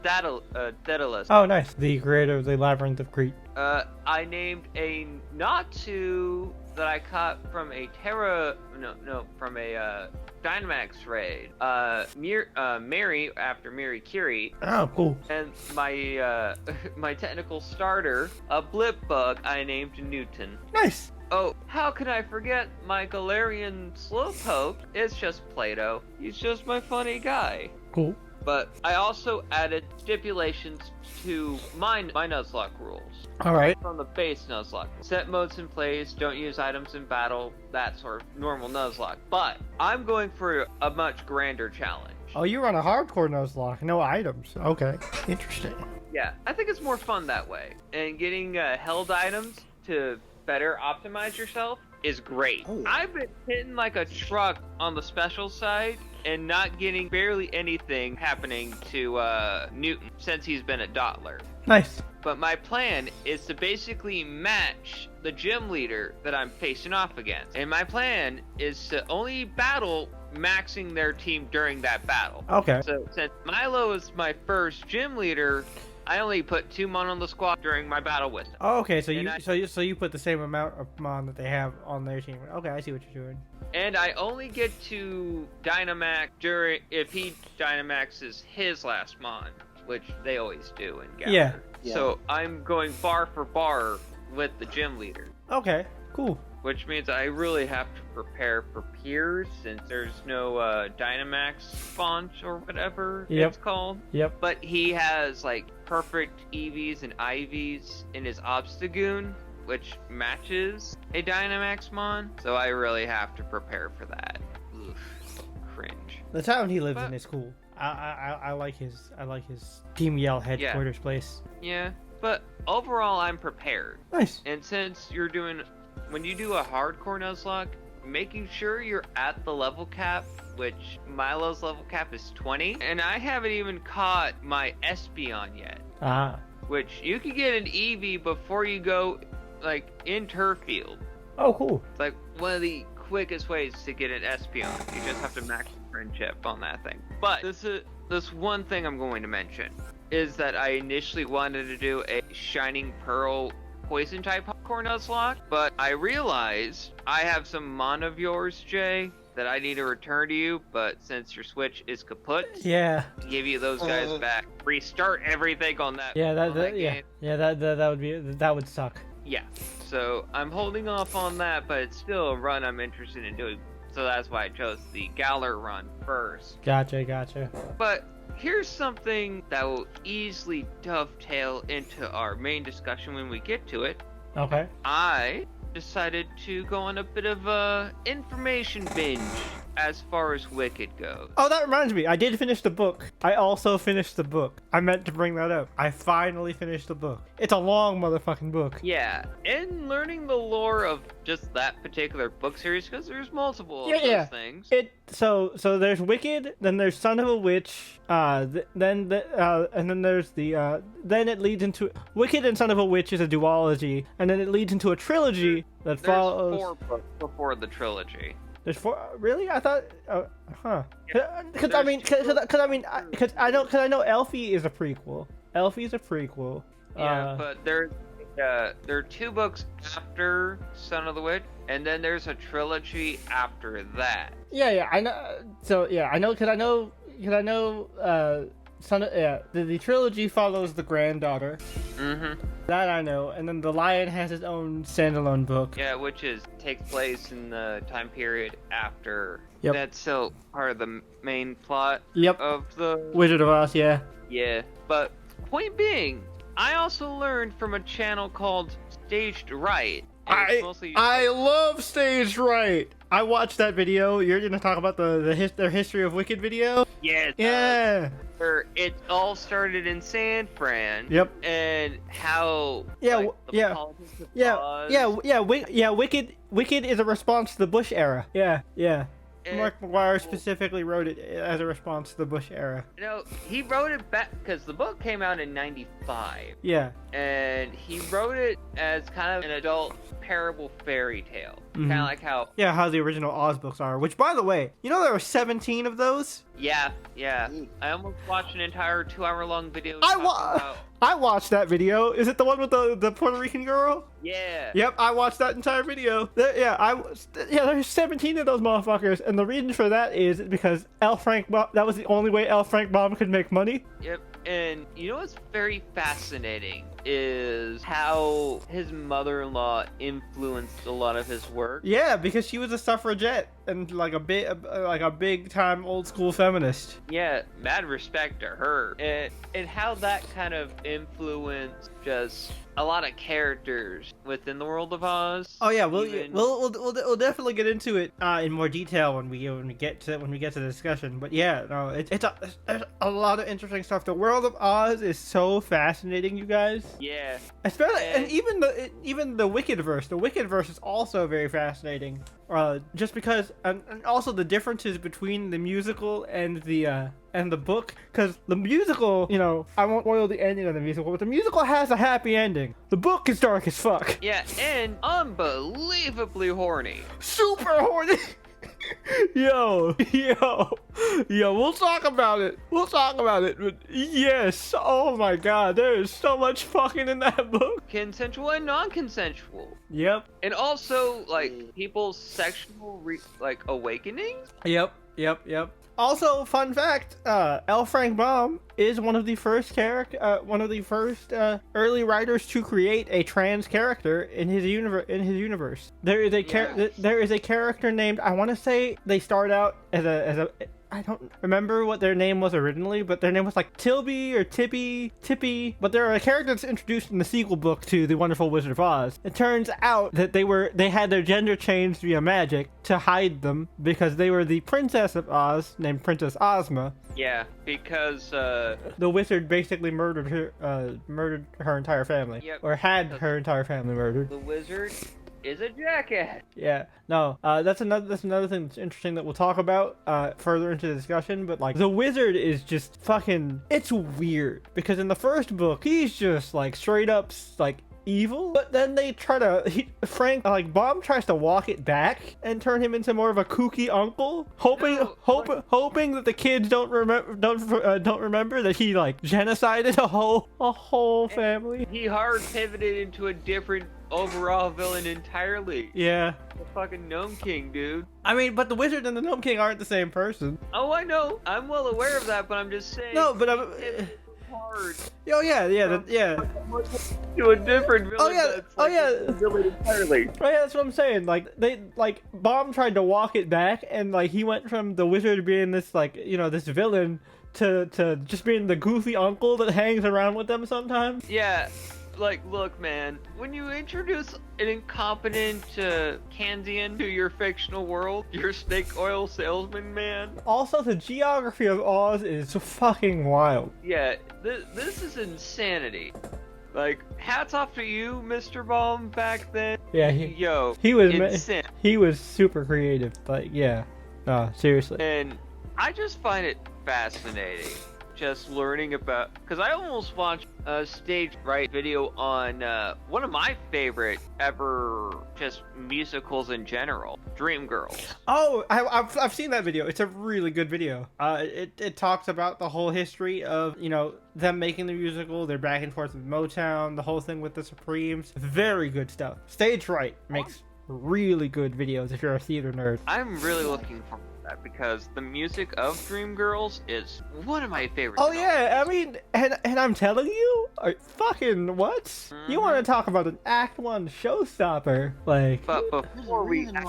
Daedalus. Oh, nice. The creator of the Labyrinth of Crete. I named a Natu that I caught from a Dynamax raid. Mary, after Mary Curie. Oh, cool. And my my technical starter, a blip bug, I named Newton. Nice. Oh, how could I forget my Galarian Slowpoke? It's just Play-Doh. He's just my funny guy. Cool. But I also added stipulations to my Nuzlocke rules. Alright. From the base Nuzlocke. Set modes in place, don't use items in battle, that sort of normal Nuzlocke. But I'm going for a much grander challenge. Oh, you run a hardcore Nuzlocke. No items. Okay. Interesting. Yeah, I think it's more fun that way. And getting held items to better optimize yourself is great. Oh. I've been hitting like a truck on the special side and not getting barely anything happening to Newton since he's been a Dotler. Nice. But my plan is to basically match the gym leader that I'm facing off against. And my plan is to only battle maxing their team during that battle. Okay. So since Milo is my first gym leader, I only put 2 mon on the squad during my battle with them. Oh, okay. So And so you put the same amount of mon that they have on their team. Okay, I see what you're doing. And I only get to Dynamax if he Dynamaxes his last mon, which they always do in Gather. Yeah. Yeah. So I'm going bar for bar with the gym leader, Okay. Cool. which means I really have to prepare for Piers since there's no Dynamax font or whatever Yep. it's called. Yep. But he has like perfect EVs and IVs in his Obstagoon, which matches a Dynamax mon. So I really have to prepare for that. Oof, cringe. The town he lives in But- is cool. I like his Team Yell headquarters place. Yeah, but overall I'm prepared. Nice. And since when you do a hardcore Nuzlocke, making sure you're at the level cap, which Milo's level cap is 20, and I haven't even caught my Espeon yet, Ah. which you can get an EV before you go, like, in Turf Field. Oh, cool. It's like one of the quickest ways to get an Espeon. You just have to max friendship on that thing. But this one thing I'm going to mention is that I initially wanted to do a Shining Pearl poison type hardcore Nuzlocke, but I realized I have some mon of yours, Jay, that I need to return to you, but since your Switch is kaput, Yeah. to give you those guys back, restart everything on that. Yeah. on that Yeah. game. Yeah. That would suck. Yeah, so I'm holding off on that, but it's still a run I'm interested in doing. So that's why I chose the Galar run first. Gotcha. But here's something that will easily dovetail into our main discussion when we get to it. Okay. I decided to go on a bit of a information binge as far as Wicked goes. Oh, that reminds me. I did finish the book. I also finished the book. I meant to bring that up. I finally finished the book. It's a long motherfucking book. Yeah, and learning the lore of just that particular book series, because there's multiple of Yeah. those things. So there's Wicked, then there's Son of a Witch, and then there's then it leads into Wicked and Son of a Witch is a duology, and then it leads into a trilogy that There's follows. 4 books before the trilogy. There's 4. Really? I thought. Huh. Yeah. Because I know Elfie is a prequel. Elfie's a prequel. Yeah, but there are 2 books after Son of the Witch, and then there's a trilogy after that. Yeah, I know. So yeah, I know because I know the trilogy follows the granddaughter. Mm-hmm. That I know, and then the Lion has his own standalone book. Yeah, which takes place in the time period after. Yep. That's still part of the main plot Yep. of the. Wizard of Oz, yeah. Yeah, but point being, I also learned from a channel called Staged Right, It's mostly I love Stage Right. I watched that video. You're gonna talk about their history of Wicked video? yes, Yeah. where it all started in San Fran. Yep. And how Yeah, like, the yeah. politics of Yeah, Oz, Wicked is a response to the Bush era. Yeah. and- Mark McGuire specifically wrote it as a response to the Bush era. You know, he wrote it back because the book came out in '95, Yeah. and he wrote it as kind of an adult parable fairy tale, kind of like how Yeah, how the original Oz books are. Which, by the way, you know there were 17 of those? yeah. I almost watched an entire 2-hour-long video. I talking about, watched that video. Is it the one with the Puerto Rican girl? yeah. Yep, I watched that entire video. There's 17 of those motherfuckers, and the reason for that is because that was the only way L. Frank Baum could make money. Yep. And you know what's very fascinating is how his mother-in-law influenced a lot of his work. Yeah, because she was a suffragette and like a big time old school feminist. Yeah, mad respect to her. And how that kind of influenced just a lot of characters within the world of Oz. Oh yeah, we'll definitely get into it in more detail when we get to the discussion. But yeah, no, it's a lot of interesting stuff. The world of Oz is so fascinating, you guys. Yeah. Especially, and even the Wicked verse. The Wicked verse is also very fascinating. Just because, and also the differences between the musical and the book. Because the musical, you know, I won't spoil the ending of the musical, but the musical has a happy ending. The book is dark as fuck. Yeah, and unbelievably horny. Super horny. Yo, we'll talk about it. But yes, oh my god, there is so much fucking in that book. Consensual and non-consensual. Yep. And also, like, people's sexual, awakenings? Yep. Also, fun fact: L. Frank Baum is one of the first early writers to create a trans character in his universe. There is a character named, I want to say they start out as a I don't remember what their name was originally, but their name was like Tilby or Tippy. But they're a character that's introduced in the sequel book to The Wonderful Wizard of Oz. It turns out that they had their gender changed via magic to hide them because they were the princess of Oz named Princess Ozma. Yeah, because the wizard basically murdered her entire family. Yep. Or had her entire family murdered. the wizard is a jackass. Yeah, no, that's another thing that's interesting that we'll talk about further into the discussion. But like, the wizard is just fucking, it's weird because in the first book he's just like straight up like evil, but then they try to Baum tries to walk it back and turn him into more of a kooky uncle, hoping that the kids don't remember that he like genocided a whole family. He hard pivoted into a different overall villain entirely. Yeah. The fucking Gnome King, dude. I mean, but the wizard and the Gnome King aren't the same person. Oh, I know. I'm well aware of that, but I'm just saying. No, but I'm. Hard. Oh yeah. To a different villain. A villain entirely. Oh yeah, that's what I'm saying. Like Baum tried to walk it back, and like he went from the wizard being this this villain to just being the goofy uncle that hangs around with them sometimes. Yeah. Like, look, man, when you introduce an incompetent Kansian to your fictional world, your snake oil salesman, man. Also, the geography of Oz is fucking wild. Yeah, this is insanity. Like, hats off to you, Mr. Baum, back then. Yeah, he was super creative. Like, yeah, seriously. And I just find it fascinating. Just learning about, because I almost watched a stage right video on one of my favorite ever just musicals in general, Dreamgirls. Oh, I've seen that video. It's a really good video. It talks about the whole history of them making the musical, their back and forth with Motown, the whole thing with the Supremes. Very good stuff. Stage Right makes really good videos if you're a theater nerd. I'm really looking forward to that because the music of Dreamgirls is one of my favorites. Oh yeah, I mean, and I'm telling you, fucking what? Mm-hmm. You want to talk about an Act 1 showstopper? Like, but before we got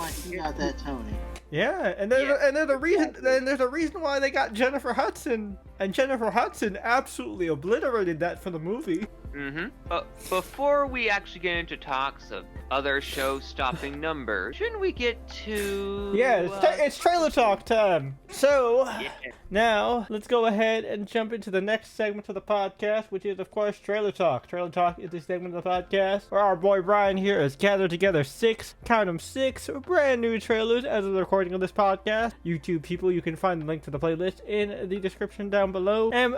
that Tony. Yeah, and there's a reason why they got Jennifer Hudson, and Jennifer Hudson absolutely obliterated that for the movie. Mm-hmm. But before we actually get into talks of other show-stopping numbers, shouldn't we get to... Yeah, it's trailer talk time. So, Yeah. now, let's go ahead and jump into the next segment of the podcast, which is, of course, Trailer Talk. Trailer Talk is the segment of the podcast where our boy Brian here has gathered together six brand new trailers as of the recording of this podcast. YouTube people, you can find the link to the playlist in the description down below. And,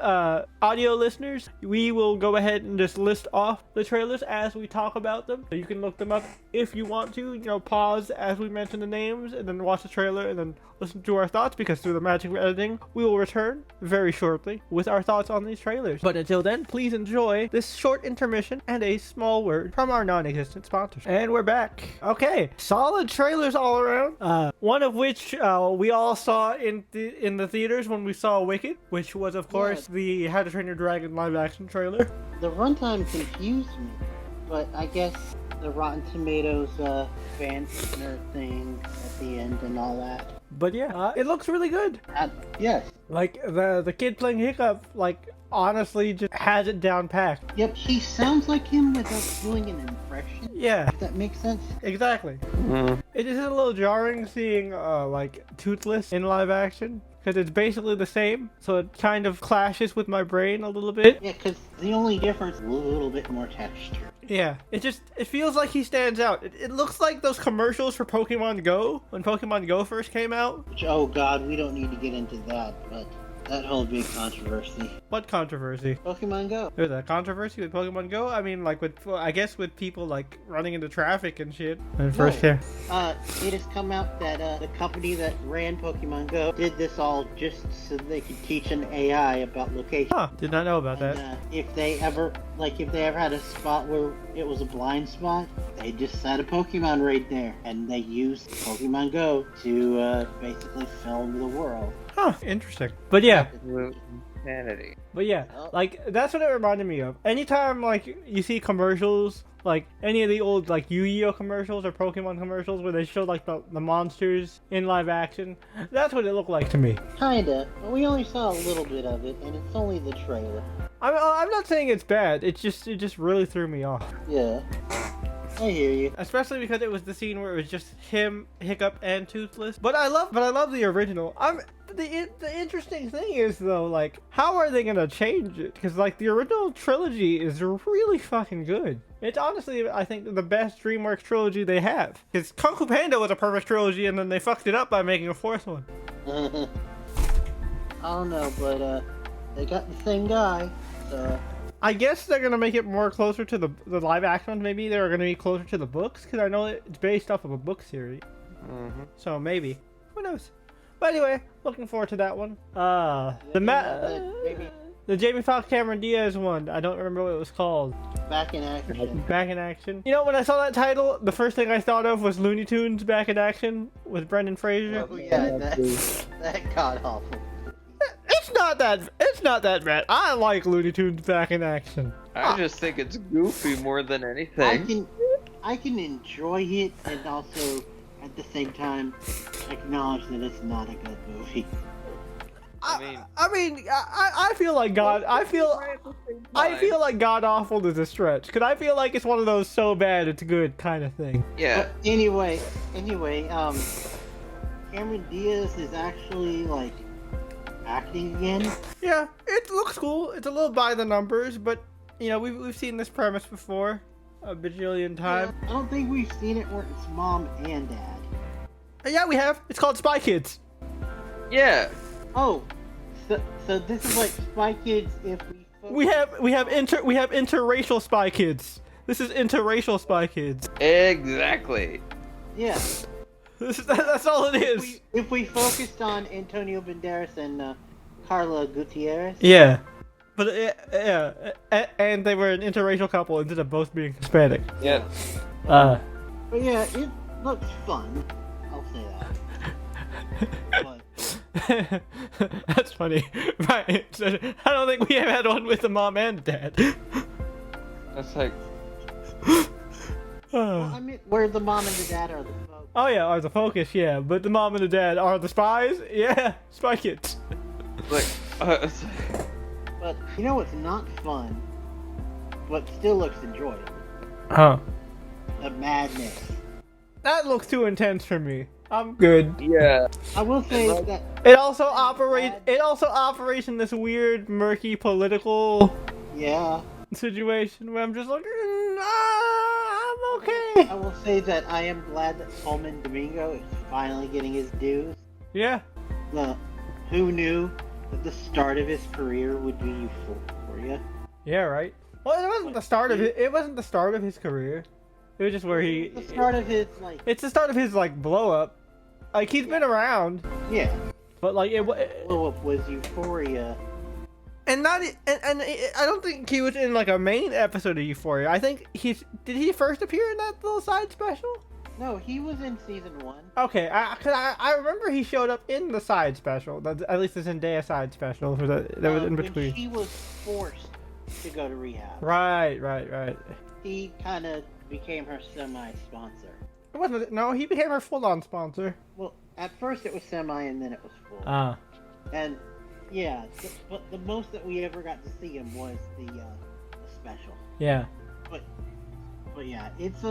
audio listeners, we will go ahead and just list off the trailers as we talk about them. So you can look them up if you want to, pause as we mention the names and then watch the trailer and then listen to our thoughts, because through the magic of editing, we will return very shortly with our thoughts on these trailers. But until then, please enjoy this short intermission and a small word from our non-existent sponsors. And we're back. Okay, solid trailers all around. One of which we all saw in the theaters when we saw Wicked, which was of course the How to Train Your Dragon live action trailer. The runtime confused me, but I guess the Rotten Tomatoes fan nerd thing at the end and all that. But yeah, it looks really good. Yes. Like the kid playing Hiccup, honestly just has it down packed. Yep, he sounds like him without doing an impression. Yeah, If that makes sense. exactly. It is a little jarring seeing Toothless in live action, because it's basically the same, so it kind of clashes with my brain a little bit. Yeah, because the only difference is a little bit more texture. Yeah, it feels like he stands out. It looks like those commercials for Pokemon Go, when Pokemon Go first came out. Which, oh god, we don't need to get into that, but that whole big controversy. What controversy? Pokemon Go. There's a controversy with Pokemon Go? I mean, with people, running into traffic and shit. And first here. It has come out that the company that ran Pokemon Go did this all just so they could teach an AI about location. Huh, did not know about that. If they ever had a spot where it was a blind spot, they just set a Pokemon right there, and they used Pokemon Go to basically film the world. Huh, interesting. But yeah. Insanity. But yeah, that's what it reminded me of. Anytime, you see commercials, any of the old, Yu-Gi-Oh commercials or Pokemon commercials where they show, the monsters in live action, that's what it looked like to me. Kinda, but we only saw a little bit of it, and it's only the trailer. I'm not saying it's bad, it just really threw me off. Yeah. I hear you. Especially because it was the scene where it was just him, Hiccup, and Toothless. But I love the original. The interesting thing is though, how are they gonna change it? Because the original trilogy is really fucking good. It's honestly, I think, the best DreamWorks trilogy they have. Because Kung Fu Panda was a perfect trilogy, and then they fucked it up by making a fourth one. I don't know, but they got the same guy, so. I guess they're gonna make it more closer to the live action ones. Maybe they're gonna be closer to the books, because I know it's based off of a book series. So maybe, who knows? But anyway, looking forward to that one. The Jamie Foxx Cameron Diaz one. I don't remember what it was called. Back in Action. Back in Action. When I saw that title, the first thing I thought of was Looney Tunes Back in Action with Brendan Fraser. Oh yeah, that got awful. It's not that bad. I like Looney Tunes Back in Action. I just think it's goofy more than anything. I can enjoy it and also at the same time acknowledge that it's not a good movie. I feel like God. I feel like God awful is a stretch, because I feel like it's one of those so bad it's good kind of thing. Yeah. But anyway, Cameron Diaz is actually acting again. Yeah, it looks cool. It's a little by the numbers, but we've seen this premise before a bajillion times. Yeah, I don't think we've seen it where it's mom and dad. Yeah, we have. It's called Spy Kids. Yeah. Oh, so this is like Spy Kids if we have interracial Spy Kids. This is interracial Spy Kids. Exactly. Yeah. That's all it is. If we focused on Antonio Banderas and Carla Gutierrez. Yeah. But and they were an interracial couple instead of both being Hispanic. Yeah. But yeah, it looks fun. I'll say that. But that's funny. Right. So, I don't think we have had one with the mom and dad. That's like. Well, I mean, where the mom and the dad are the focus. Oh yeah, are the focus, yeah. But the mom and the dad are the spies? Yeah, Spy Kids. Like, But you know what's not fun? but still looks enjoyable. Huh. The madness. That looks too intense for me. I'm good. Yeah. I will say that It also operates in this weird, murky political yeah. situation where I'm just like, I'm okay. I will say that I am glad that Coleman Domingo is finally getting his dues. Yeah. Well, who knew that the start of his career would be Euphoria? Yeah, right. Well, it wasn't the start of it. It wasn't the start of his career. It was just where he. The start of his It's the start of his like blow up. Like he's been around, yeah. but like it. Blow up was Euphoria. And not I don't think he was in like a main episode of Euphoria. I think did he first appear in that little side special? No, he was in season 1. Okay, I remember he showed up in the side special, at least the Zendaya side special that was in between. When she was forced to go to rehab. Right. He kind of became her semi-sponsor. It wasn't. No, he became her full-on sponsor. Well, at first it was semi, and then it was full. Ah. And yeah, but the most that we ever got to see him was the special. Yeah. But yeah, it's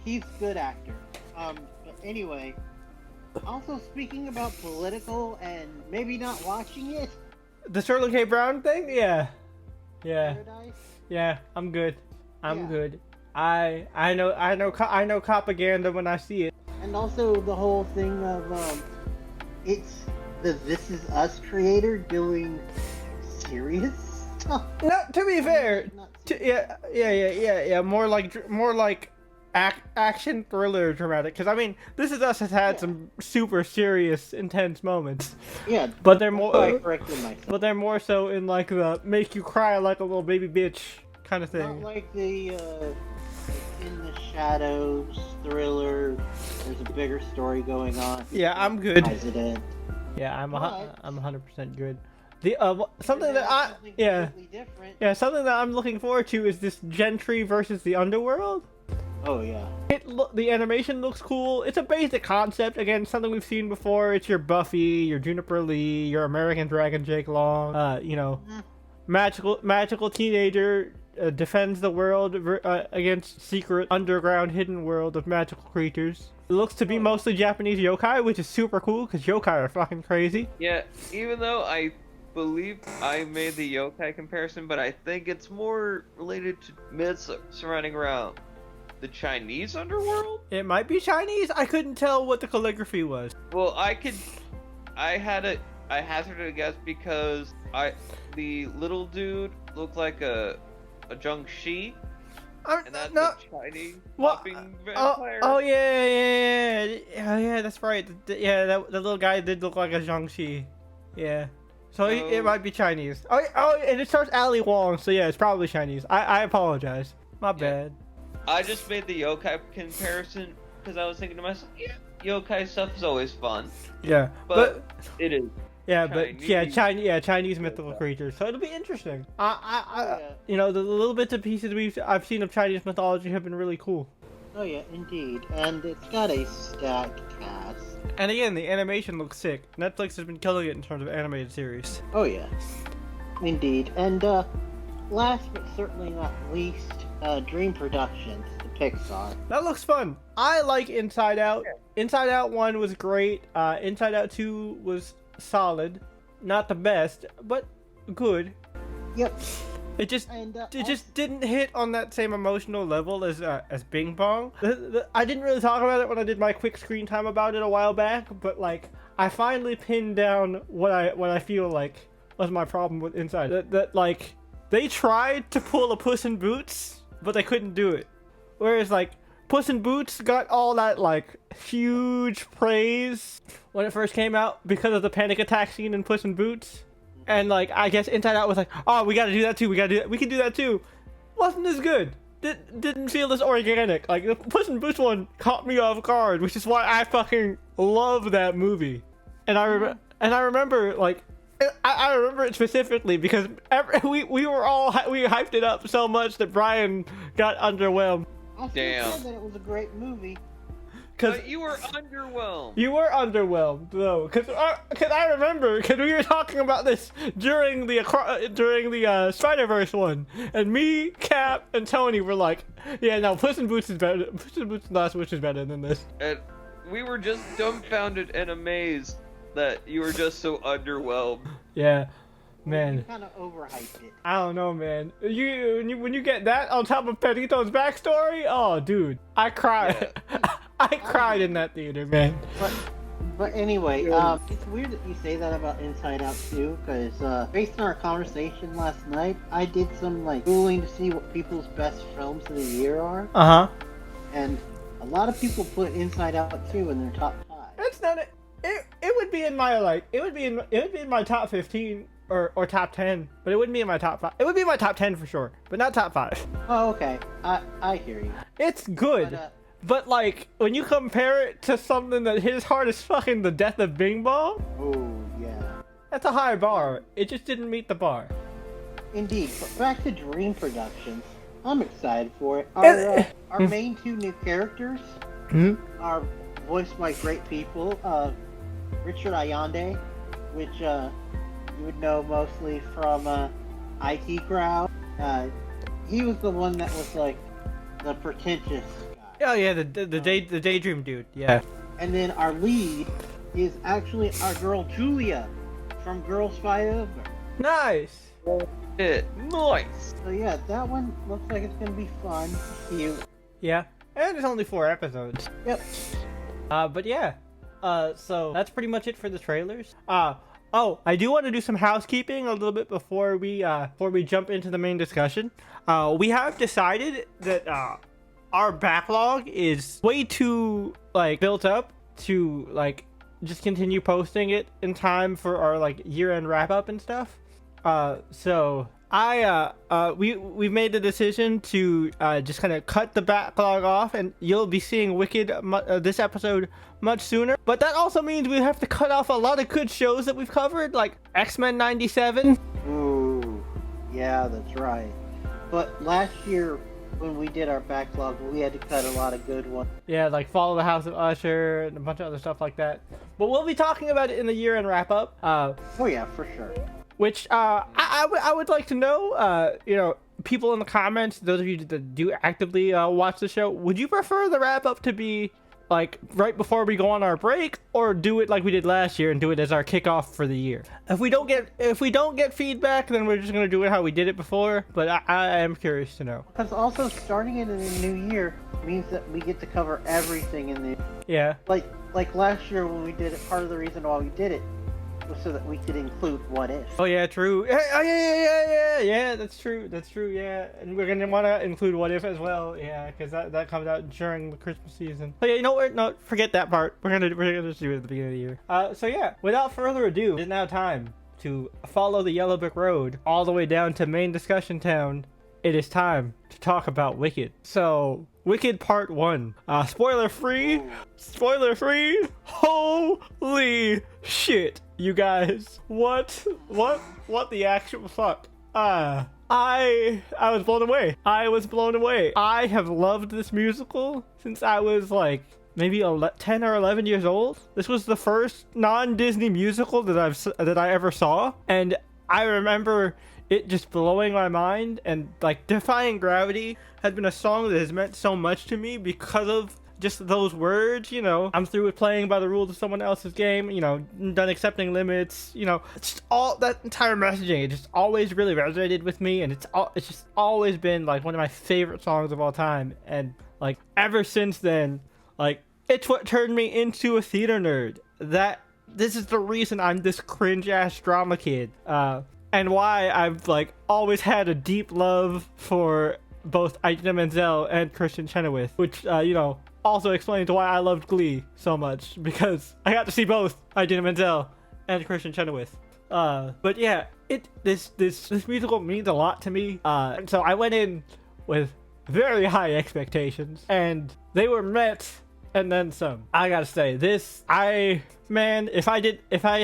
he's a good actor. But anyway, also speaking about political and maybe not watching it. The Sterling K. Brown thing? Yeah. Paradise. Yeah, I'm good. I'm Yeah. good. I know propaganda when I see it. And also the whole thing of it's the This Is Us creator doing serious stuff. No, to be fair, Not yeah. More like action thriller dramatic. Because I mean, This Is Us has had some super serious, intense moments. Yeah, But they're more. I corrected myself. But they're more so in like the make you cry like a little baby bitch kind of thing. Not like the In the Shadows thriller. There's a bigger story going on. Yeah, I'm good. President. Yeah, I'm But- 100% good. The something And that then something completely different. yeah, something that I'm looking forward to is this Gentry versus the Underworld. Oh yeah. The animation looks cool. It's a basic concept. Again, something we've seen before. It's your Buffy, your Juniper Lee, your American Dragon Jake Long. Magical teenager defends the world against secret underground hidden world of magical creatures. It looks to be mostly Japanese yokai, which is super cool because yokai are fucking crazy. Yeah, even though I believe I made the yokai comparison, but I think it's more related to myths surrounding around the Chinese underworld. It might be Chinese. I couldn't tell what the calligraphy was. Well, I hazarded a guess because the little dude looked like a Zhongxi, and that's a Chinese hopping vampire. Oh yeah, that's right. The little guy did look like a Zhongxi. Yeah. So it might be Chinese. And it starts Ali Wong, so yeah, it's probably Chinese. I apologize. My bad. I just made the yokai comparison because I was thinking to myself, yeah, yokai stuff is always fun. Yeah, but it is. Yeah, Chinese. Chinese mythical creatures. So it'll be interesting. Yeah. The little bits and pieces I've seen of Chinese mythology have been really cool. Oh yeah, indeed. And it's got a stacked cast. And again, the animation looks sick. Netflix has been killing it in terms of animated series. Oh yeah. Indeed. And last but certainly not least, Dream Productions, the Pixar. That looks fun. I like Inside Out. Inside Out 1 was great. Inside Out 2 was solid. Not the best, but good. Yep. It just And, just didn't hit on that same emotional level as Bing Bong. I didn't really talk about it when I did my quick screen time about it a while back, but like I finally pinned down what I feel like was my problem with Inside. That like they tried to pull a Puss in Boots, but they couldn't do it. Whereas like Puss in Boots got all that like huge praise when it first came out because of the panic attack scene in Puss in Boots. And like I guess Inside Out was like, oh, we gotta do that too. We can do that too. Wasn't as good. Didn't feel as organic. Like the Puss in Boots one caught me off guard, which is why I fucking love that movie. And I remember like I remember it specifically because we hyped it up so much that Brian got underwhelmed. I still Damn. said that it was a great movie. Because you were underwhelmed. you were underwhelmed, though. Because I remember, because we were talking about this during the Spider-Verse one, and me, Cap, and Tony were like, "Yeah, no, Puss in Boots is better. Puss in Boots and Last Wish is better than this." And we were just dumbfounded and amazed that you were just so underwhelmed. Yeah, man. You kind of overhyped it. I don't know, man. When you get that on top of Pedrito's backstory, oh, dude, I cried. I cried in that theater, man. But anyway, it's weird that you say that about Inside Out too, because based on our conversation last night, I did some like Googling to see what people's best films of the year are, and a lot of people put Inside Out 2 in their top 5. That's not it. It would be in my it would be in my top 15 or top 10, but it wouldn't be in my top 5. It would be in my top 10 for sure, but not top 5. Oh, okay. I hear you. It's good. But like, when you compare it to something that his heart is fucking The Death of Bing Bong, Oh, yeah. that's a high bar. It just didn't meet the bar. Indeed. But back to Dream Productions. I'm excited for it. Our main 2 new characters are voiced by great people. Richard Ayande, which you would know mostly from IT Crowd. He was the one that was like the pretentious guy. Oh yeah, the Daydream dude. Yeah. And then our lead is actually our girl Julia from Girls Fight Over. Nice. Nice. So yeah, that one looks like it's gonna be fun, cute. Yeah, and it's only 4 episodes. Yep. But yeah. So that's pretty much it for the trailers. Oh, I do want to do some housekeeping a little bit before we jump into the main discussion. We have decided that our backlog is way too like built up to like just continue posting it in time for our like year-end wrap-up and stuff. So we've made the decision to just kind of cut the backlog off, and you'll be seeing Wicked this episode much sooner. But that also means we have to cut off a lot of good shows that we've covered, like X-Men 97. Ooh, yeah, that's right. But last year when we did our backlog, we had to cut a lot of good ones. Yeah, like Follow the House of Usher and a bunch of other stuff like that. But we'll be talking about it in the year-end wrap-up. Oh yeah, for sure. Which I would like to know, people in the comments, those of you that do actively watch the show, would you prefer the wrap-up to be like right before we go on our break, or do it like we did last year and do it as our kickoff for the year? If we don't get feedback, then we're just gonna do it how we did it before. But I am curious to know. Because also starting it in the new year means that we get to cover everything in the Yeah. like last year when we did it. Part of the reason why we did it was so that we could include What If. Oh yeah, true. Yeah. That's true. Yeah, and we're gonna want to include What If as well. Yeah, because that comes out during the Christmas season. But yeah, you know what? No, forget that part. We're gonna just do it at the beginning of the year. So yeah, without further ado, it is now time to follow the Yellow Brick Road all the way down to main discussion town. It is time to talk about Wicked. So, Wicked Part 1. Spoiler free. Holy shit, you guys. What the actual fuck? I was blown away. I have loved this musical since I was like maybe 10 or 11 years old. This was the first non-Disney musical that I ever saw, and I remember it just blowing my mind. And like Defying Gravity has been a song that has meant so much to me because of just those words. I'm through with playing by the rules of someone else's game, done accepting limits, it's just all that entire messaging. It just always really resonated with me, and it's just always been like one of my favorite songs of all time. And like ever since then, like it's what turned me into a theater nerd. This is the reason I'm this cringe ass drama kid. And why I've like always had a deep love for both Idina Menzel and Christian Chenoweth, which also explains why I loved Glee so much, because I got to see both Idina Menzel and Christian Chenoweth. But yeah, this musical means a lot to me. And so I went in with very high expectations, and they were met and then some. I gotta say, if I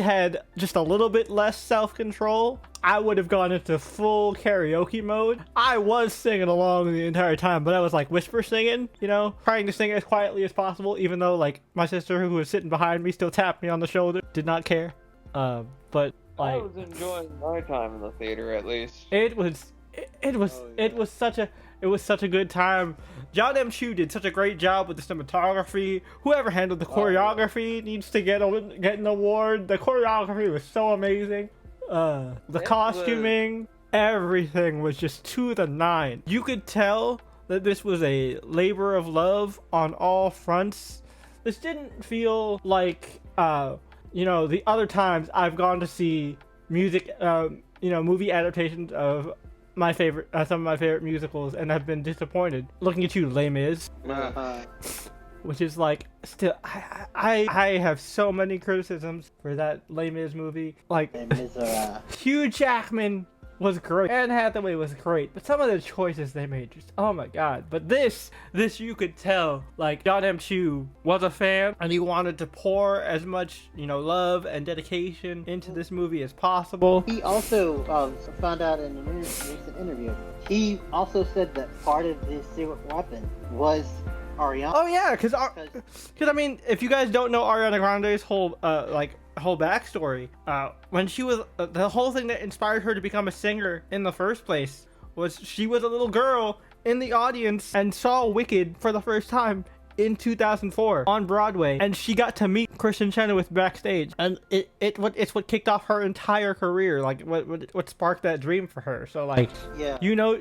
had just a little bit less self-control, I would have gone into full karaoke mode. I was singing along the entire time, but I was like whisper singing, you know, trying to sing as quietly as possible, even though like my sister who was sitting behind me still tapped me on the shoulder. Did not care. But I like was enjoying my time in the theater at least. it was such a good time. John M. Chu did such a great job with the cinematography. Whoever handled the choreography needs to get an award. The choreography was so amazing. The costuming, everything was just to the nine. You could tell that this was a labor of love on all fronts. This didn't feel like, you know, the other times I've gone to see music, you know, movie adaptations of my favorite, some of my favorite musicals, and I've been disappointed. Looking at you, Les Mis, which is like, still, I have so many criticisms for that Les Mis movie. Like, Hugh Jackman was great, Anne Hathaway was great, but some of the choices they made just, oh my god. But this you could tell, like, John M. Chu was a fan, and he wanted to pour as much, you know, love and dedication into this movie as possible. He also found out in a recent interview, he also said that part of his secret weapon was Ariana. Oh yeah, because I mean, if you guys don't know Ariana Grande's whole whole backstory, when she was the whole thing that inspired her to become a singer in the first place was she was a little girl in the audience and saw Wicked for the first time in 2004 on Broadway, and she got to meet Kristen Chenoweth backstage, and it's what kicked off her entire career, like what sparked that dream for her. So like, yeah, you know,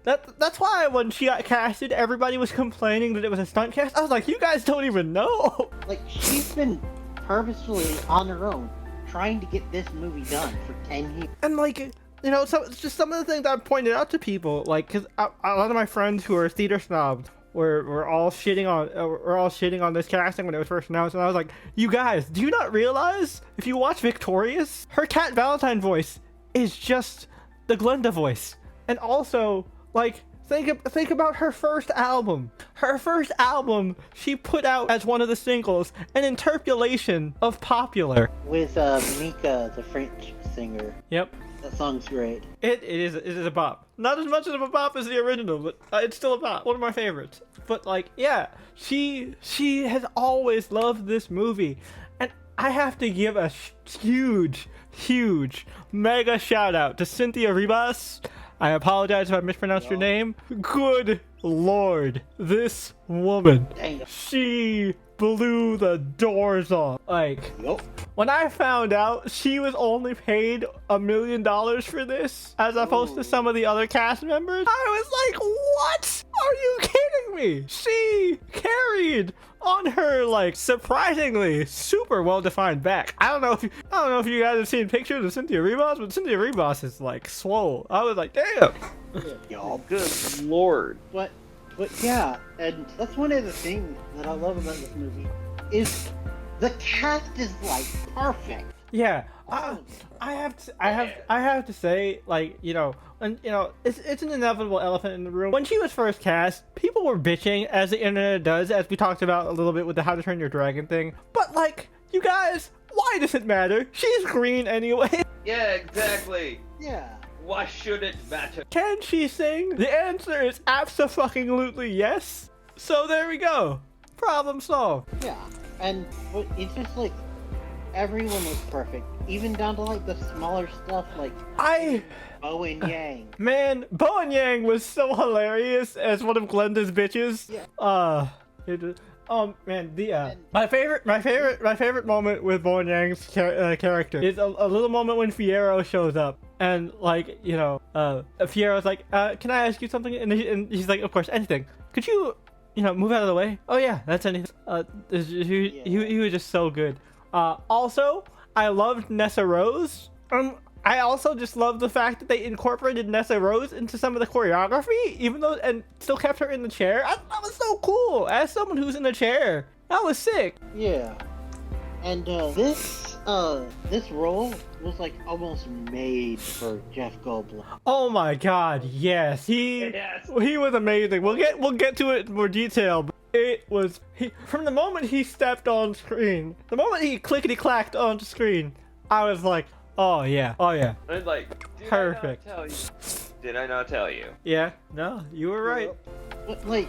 that's why when she got casted, everybody was complaining that it was a stunt cast. I was like, you guys don't even know. Like, she's been purposefully on her own trying to get this movie done for 10 years. And like, you know, so it's just some of the things I've pointed out to people, like, because a lot of my friends who are theater snobs were all shitting on this casting when it was first announced, and I was like, you guys, do you not realize if you watch Victorious, her Cat Valentine voice is just the Glenda voice, and also like, think about her first album. Her first album she put out as one of the singles, an interpolation of Popular. With Mika, the French singer. Yep. That song's great. It is a bop. Not as much of a bop as the original, but it's still a bop. One of my favorites. But like, yeah, she has always loved this movie. And I have to give a huge, mega shout out to Cynthia Ribas. I apologize if I mispronounced your name. Good lord, this woman, she blew the doors off. Like, when I found out she was only paid $1 million for this, as opposed to some of the other cast members, I was like, what? Are you kidding me? She carried on her, like, surprisingly super well-defined back. I don't know if you guys have seen pictures of Cynthia Ribas, but Cynthia Ribas is like swole. I was like, damn. Y'all, good lord. But yeah, and that's one of the things that I love about this movie is the cast is like perfect. Yeah, I have to say, like, you know, and you know, it's an inevitable elephant in the room. When she was first cast, people were bitching, as the internet does, as we talked about a little bit with the How to Train Your Dragon thing. But like, you guys, why does it matter? She's green anyway. Yeah, exactly. Yeah. Why should it matter? Can she sing? The answer is abso-fucking-lutely yes. So there we go. Problem solved. Yeah, and it's just like everyone was perfect, even down to like the smaller stuff, like Bo and Yang. Man, Bo and Yang was so hilarious as one of Glenda's bitches. Yeah. My favorite moment with Bo and Yang's character is a little moment when Fierro shows up, and like, you know, Fierro's like, can I ask you something? And he's like, of course, anything. Could you know, move out of the way? Oh yeah, that's anything. He was just so good. Also, I loved Nessa Rose. I also just love the fact that they incorporated Nessa Rose into some of the choreography, even though, and still kept her in the chair. That was so cool. As someone who's in a chair, that was sick. Yeah, and this role was like almost made for Jeff Goldblum. Oh my God, yes, he was amazing. We'll get to it in more detail. But it was from the moment he stepped on screen, the moment he clickety clacked onto screen, I was like, Oh yeah. Oh yeah. And like, Perfect. Did I not tell you? Yeah. No, you were right. But like,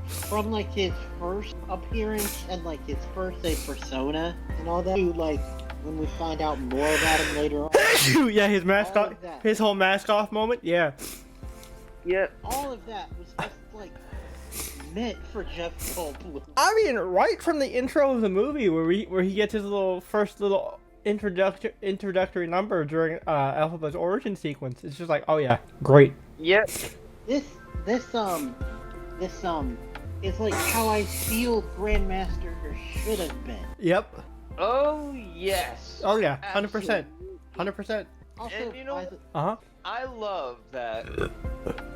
from like his first appearance and like his first persona and all that, to like when we find out more about him later on. Yeah, his mask All off, of that. his whole mask off moment. Yeah. Yep. All of that was just like meant for Jeff Goldblum. I mean, right from the intro of the movie, where he gets his first little introductory number during Alphaba's origin sequence, it's just like, oh yeah, great. Yep. This is like how I feel Grandmaster should have been. Yep. Oh yes. Oh yeah, 100%, 100%. Also, And you know, I love that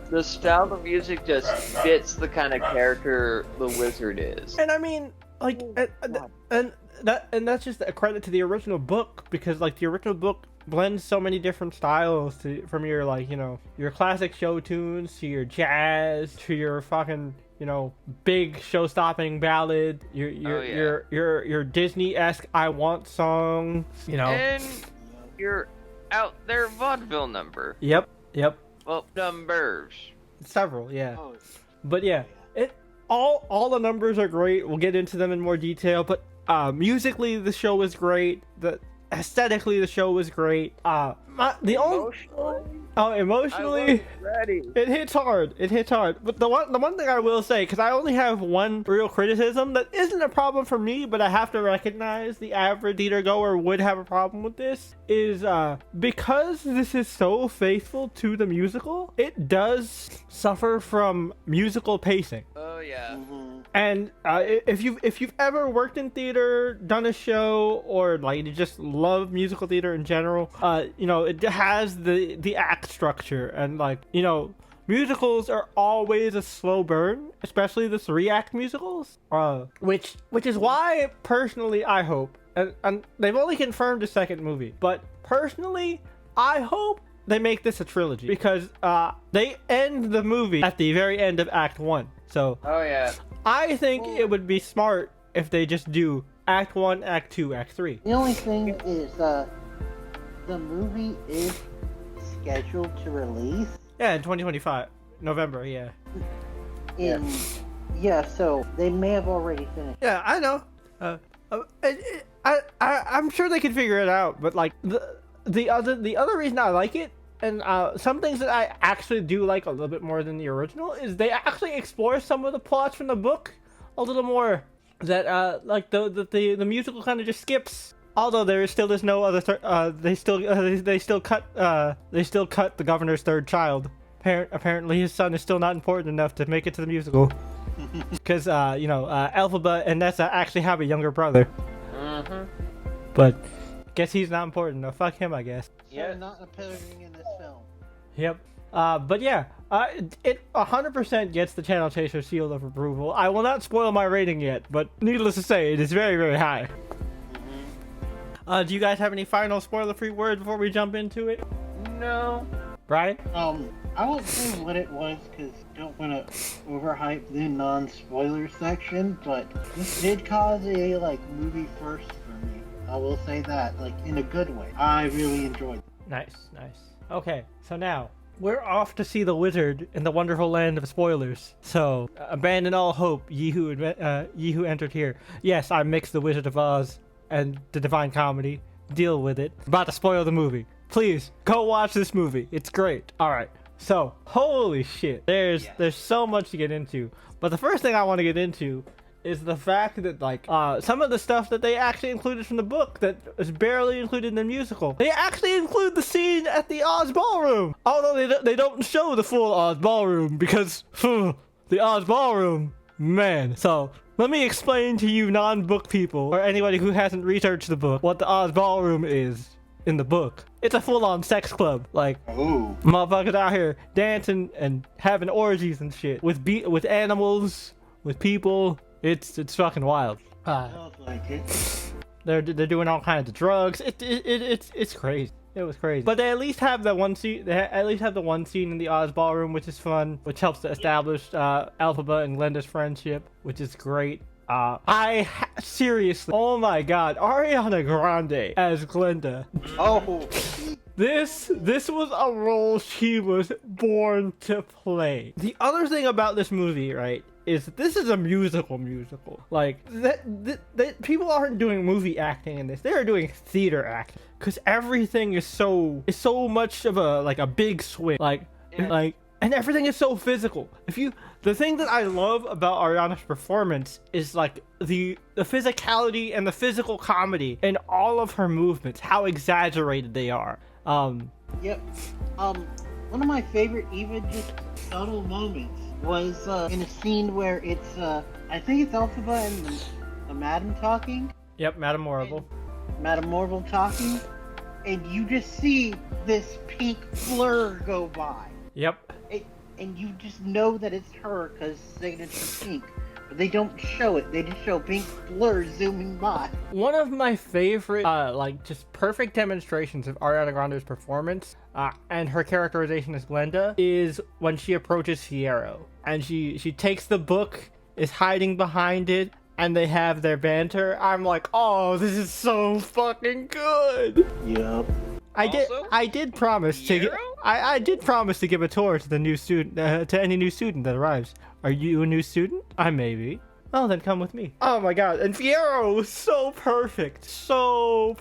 the style of music just fits the kind of character the wizard is. And I mean, like, and that's just a credit to the original book, because like the original book blends so many different styles from your, like, you know, your classic show tunes to your jazz to your fucking, you know, big show-stopping ballad, your Disney-esque "I Want" song, you know, And your out there vaudeville number. Yep. Well, numbers. Several, yeah. oh, But yeah, all the numbers are great. We'll get into them in more detail. But musically, the show was great. Aesthetically, the show was great. Emotionally, Ready. it hits hard. But the one thing I will say, because I only have one real criticism that isn't a problem for me, but I have to recognize the average theater goer would have a problem with this, is because this is so faithful to the musical, it does suffer from musical pacing. Oh yeah. And if you've ever worked in theater, done a show, or like you just love musical theater in general, you know, it has the act structure, and like, you know, musicals are always a slow burn, especially the 3-act musicals. Which is why personally I hope, and they've only confirmed a second movie, but personally I hope they make this a trilogy, because they end the movie at the very end of Act 1. So Oh yeah. I think it would be smart if they just do Act 1, Act 2, Act 3. the only thing is, the movie is scheduled to release Yeah, in 2025. November, yeah. so they may have already finished. Yeah, I know. I'm sure they can figure it out, but like the other reason I like it, and some things that I actually do like a little bit more than the original, is they actually explore some of the plots from the book a little more that like the musical kind of just skips. Although there is no other they still cut the governor's third child. Apparently his son is still not important enough to make it to the musical. Because you know, Elphaba and Nessa actually have a younger brother. But guess he's not important enough. Fuck him, I guess. So not appearing in this film. Yep. But yeah, it 100% gets the Channel Chaser seal of approval. I will not spoil my rating yet, but needless to say, it is very, very high. Do you guys have any final spoiler-free words before we jump into it? No. Brian? I won't say what it was because I don't want to overhype the non-spoiler section, but this did cause a movie first for me. I will say that, in a good way. I really enjoyed it. Nice. Okay, so now we're off to see the wizard in the wonderful land of spoilers. So abandon all hope, ye who entered here. Yes, I mixed the Wizard of Oz and the Divine Comedy. Deal with it. About to spoil the movie. Please go watch this movie. It's great. All right. So holy shit, there's so much to get into. But the first thing I want to get into is the fact that some of the stuff that they actually included from the book that is barely included in the musical. They actually include the scene at the Oz Ballroom. Although they don't show the full Oz Ballroom because the Oz Ballroom, man. So let me explain to you non-book people or anybody who hasn't researched the book what the Oz Ballroom is in the book. It's a full-on sex club. Motherfuckers out here dancing and having orgies and shit with animals, with people. It's fucking wild. Sounds like it. They're doing all kinds of drugs. It's crazy. It was crazy. But they at least have the one scene. They at least have the one scene in the Oz Ballroom, which is fun, which helps to establish Elphaba and Glenda's friendship, which is great. Seriously, oh my god, Ariana Grande as Glinda. Oh, This was a role she was born to play. The other thing about this movie, right, is that this is a musical. Like, that people aren't doing movie acting in this. They are doing theater acting. Because everything is so much of a big swing. And everything is so physical. The thing that I love about Ariana's performance is like the physicality and the physical comedy in all of her movements, how exaggerated they are. yep. One of my favorite, even just subtle moments, was in a scene where it's I think it's Elphaba and the Madam talking. Yep, Madame Morrible. Madam Morrible talking, and you just see this pink blur go by. Yep. And you just know that it's her because signature pink. But they don't show it. They just show pink blur zooming by. One of my favorite, just perfect demonstrations of Ariana Grande's performance and her characterization as Glinda is when she approaches Fiyero. And she takes the book, is hiding behind it, and they have their banter. I'm like, oh, this is so fucking good. Yep. I did promise to give a tour to the new student to any new student that arrives. Are you a new student? I may be. Oh, then come with me. Oh my god, and Fiyero was so perfect. Yep.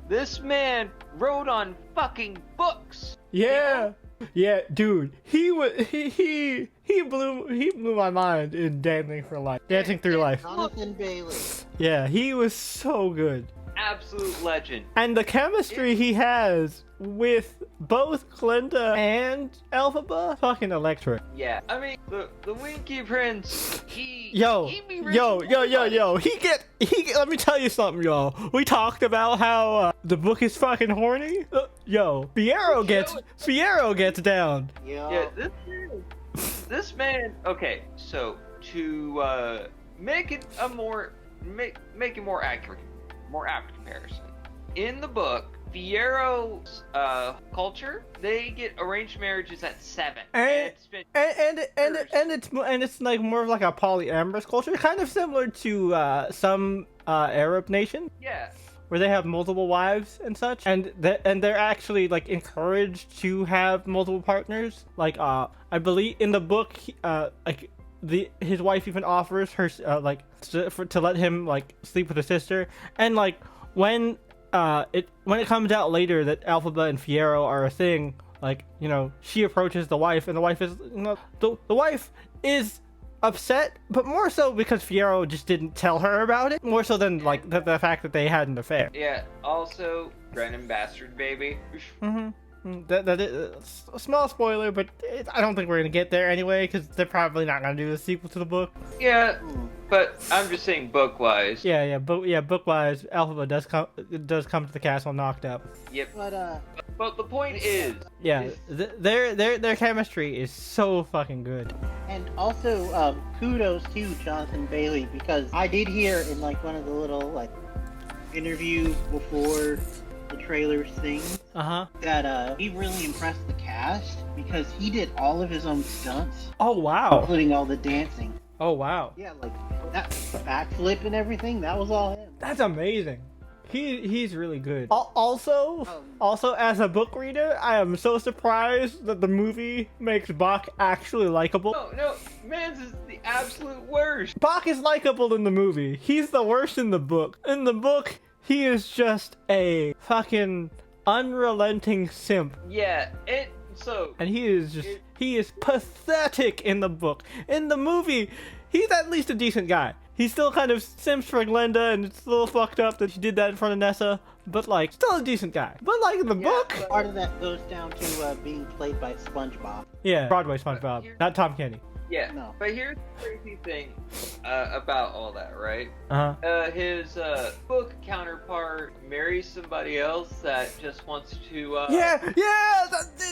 This man wrote on fucking books. Yeah, dude. He blew my mind in Dancing Through Life. Jonathan Bailey. Yeah, he was so good. Absolute legend. And the chemistry he has with both Glinda and Elphaba, fucking electric. Yeah, I mean the Winky Prince. He be Yo. Let me tell you something, yo. We talked about how the book is fucking horny. Fiyero gets down. Yep. Yeah, this man. Okay, so to make it a more accurate comparison. In the book, Fiero's culture, they get arranged marriages at 7. And it's like more of like a polyamorous culture, kind of similar to some Arab nations. Yeah. Where they have multiple wives and such, and they're actually like encouraged to have multiple partners. Like I believe in the book, his wife even offers her to let him like sleep with his sister, and like when it comes out later that Elphaba and Fiyero are a thing, like, you know, she approaches the wife, and the wife is, you know, the wife is upset, but more so because Fiyero just didn't tell her about it, more so than like the fact that they had an affair. Yeah. Also, Brennan bastard baby. That is a small spoiler, but I don't think we're gonna get there anyway, because they're probably not gonna do a sequel to the book. Yeah, but I'm just saying book-wise. Book-wise, Elphaba does come to the castle knocked up. Yep. But the point is, their chemistry is so fucking good. And also, kudos to Jonathan Bailey, because I did hear in like one of the little like interviews before the trailers thing that he really impressed the cast because he did all of his own stunts. Oh wow! Including all the dancing. Oh wow! Yeah, like that backflip and everything. That was all him. That's amazing. He's really good. Also, as a book reader, I am so surprised that the movie makes Bach actually likable. No, Mans is the absolute worst. Bach is likable in the movie. He's the worst in the book. In the book, he is just a fucking unrelenting simp. Yeah, and he is pathetic in the book. In the movie, he's at least a decent guy. He's still kind of simps for Glinda, and it's a little fucked up that she did that in front of Nessa, but like, still a decent guy. But like in the book, part of that goes down to being played by SpongeBob. Yeah, Broadway SpongeBob, not Tom Kenny. Yeah, no. But here's the crazy thing about all that, right? His book counterpart marries somebody else that just wants to. That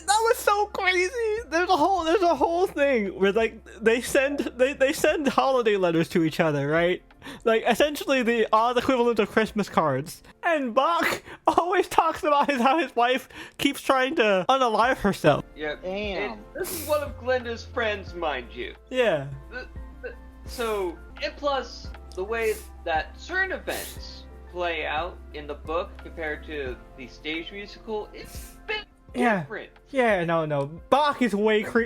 was so crazy. There's a whole thing where like they send holiday letters to each other, right? Like essentially the odd equivalent of Christmas cards. And Bach always talks about how his wife keeps trying to unalive herself. Yep. Damn. And this is one of Glinda's friends, mind you. Yeah. So, and plus, the way that certain events play out in the book compared to the stage musical, it's a bit different. Yeah, no. Bach is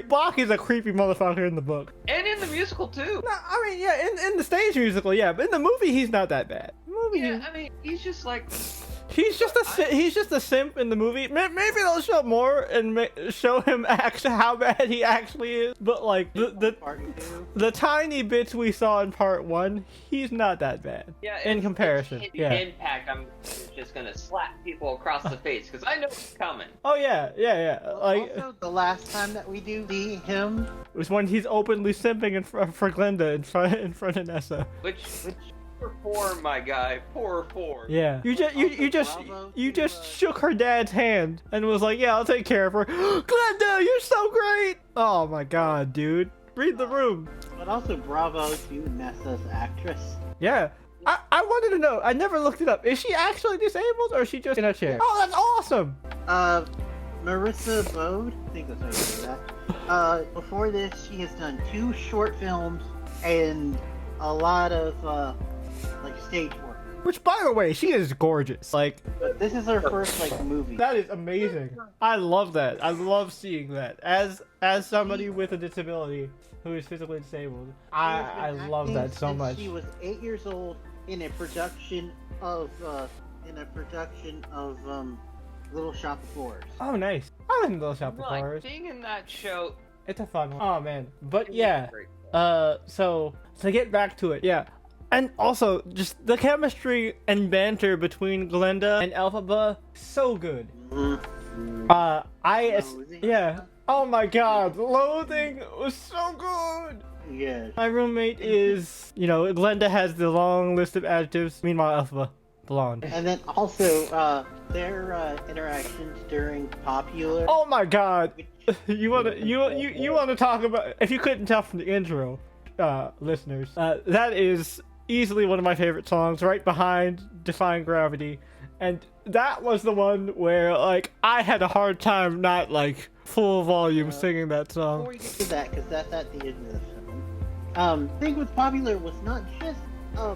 Bach is a creepy motherfucker in the book. And in the musical, too. No, I mean, yeah, in the stage musical, yeah, but in the movie, he's not that bad. Yeah, I mean, he's just like... He's just a simp in the movie. Maybe they'll show more and show him actually how bad he actually is. But like the tiny bits we saw in part 1, he's not that bad. Yeah, in comparison. Yeah. Impact. I'm just gonna slap people across the face because I know it's coming. Oh yeah. Like also, the last time that we do see him was when he's openly simping for Glenda in front of Nessa. Which. Poor form, my guy. Poor form. Yeah. You just shook her dad's hand and was like, yeah, I'll take care of her. Glenda, you're so great. Oh my god, dude. Read the room. But also bravo to Nessa's actress. Yeah. I wanted to know. I never looked it up. Is she actually disabled or is she just in a chair? Oh, that's awesome. Marissa Bode, I think that's how you say that. Before this, she has done 2 short films and a lot of like stage work. Which, by the way, she is gorgeous. Like, but this is her first like movie. That is amazing. I love that. I love seeing that. As somebody with a disability who is physically disabled, I love that so much. She was 8 years old in a production of Little Shop of Horrors. Oh, nice. I like Little Shop of Horrors. Being in that show, it's a fun one. Oh man, but yeah. So to get back to it, yeah. And also, just the chemistry and banter between Glenda and Elphaba, so good. Yeah. Oh my god, Loathing was so good! Yeah. My roommate is, Glenda has the long list of adjectives, meanwhile Elphaba, blonde. And then also, their interactions during Popular. Oh my god! You wanna talk about, if you couldn't tell from the intro, listeners, that is easily one of my favorite songs, right behind Defying Gravity, and that was the one where like I had a hard time not like full volume singing that song. Before we get to that, because that's at the end of the film. Thing with Popular was not just I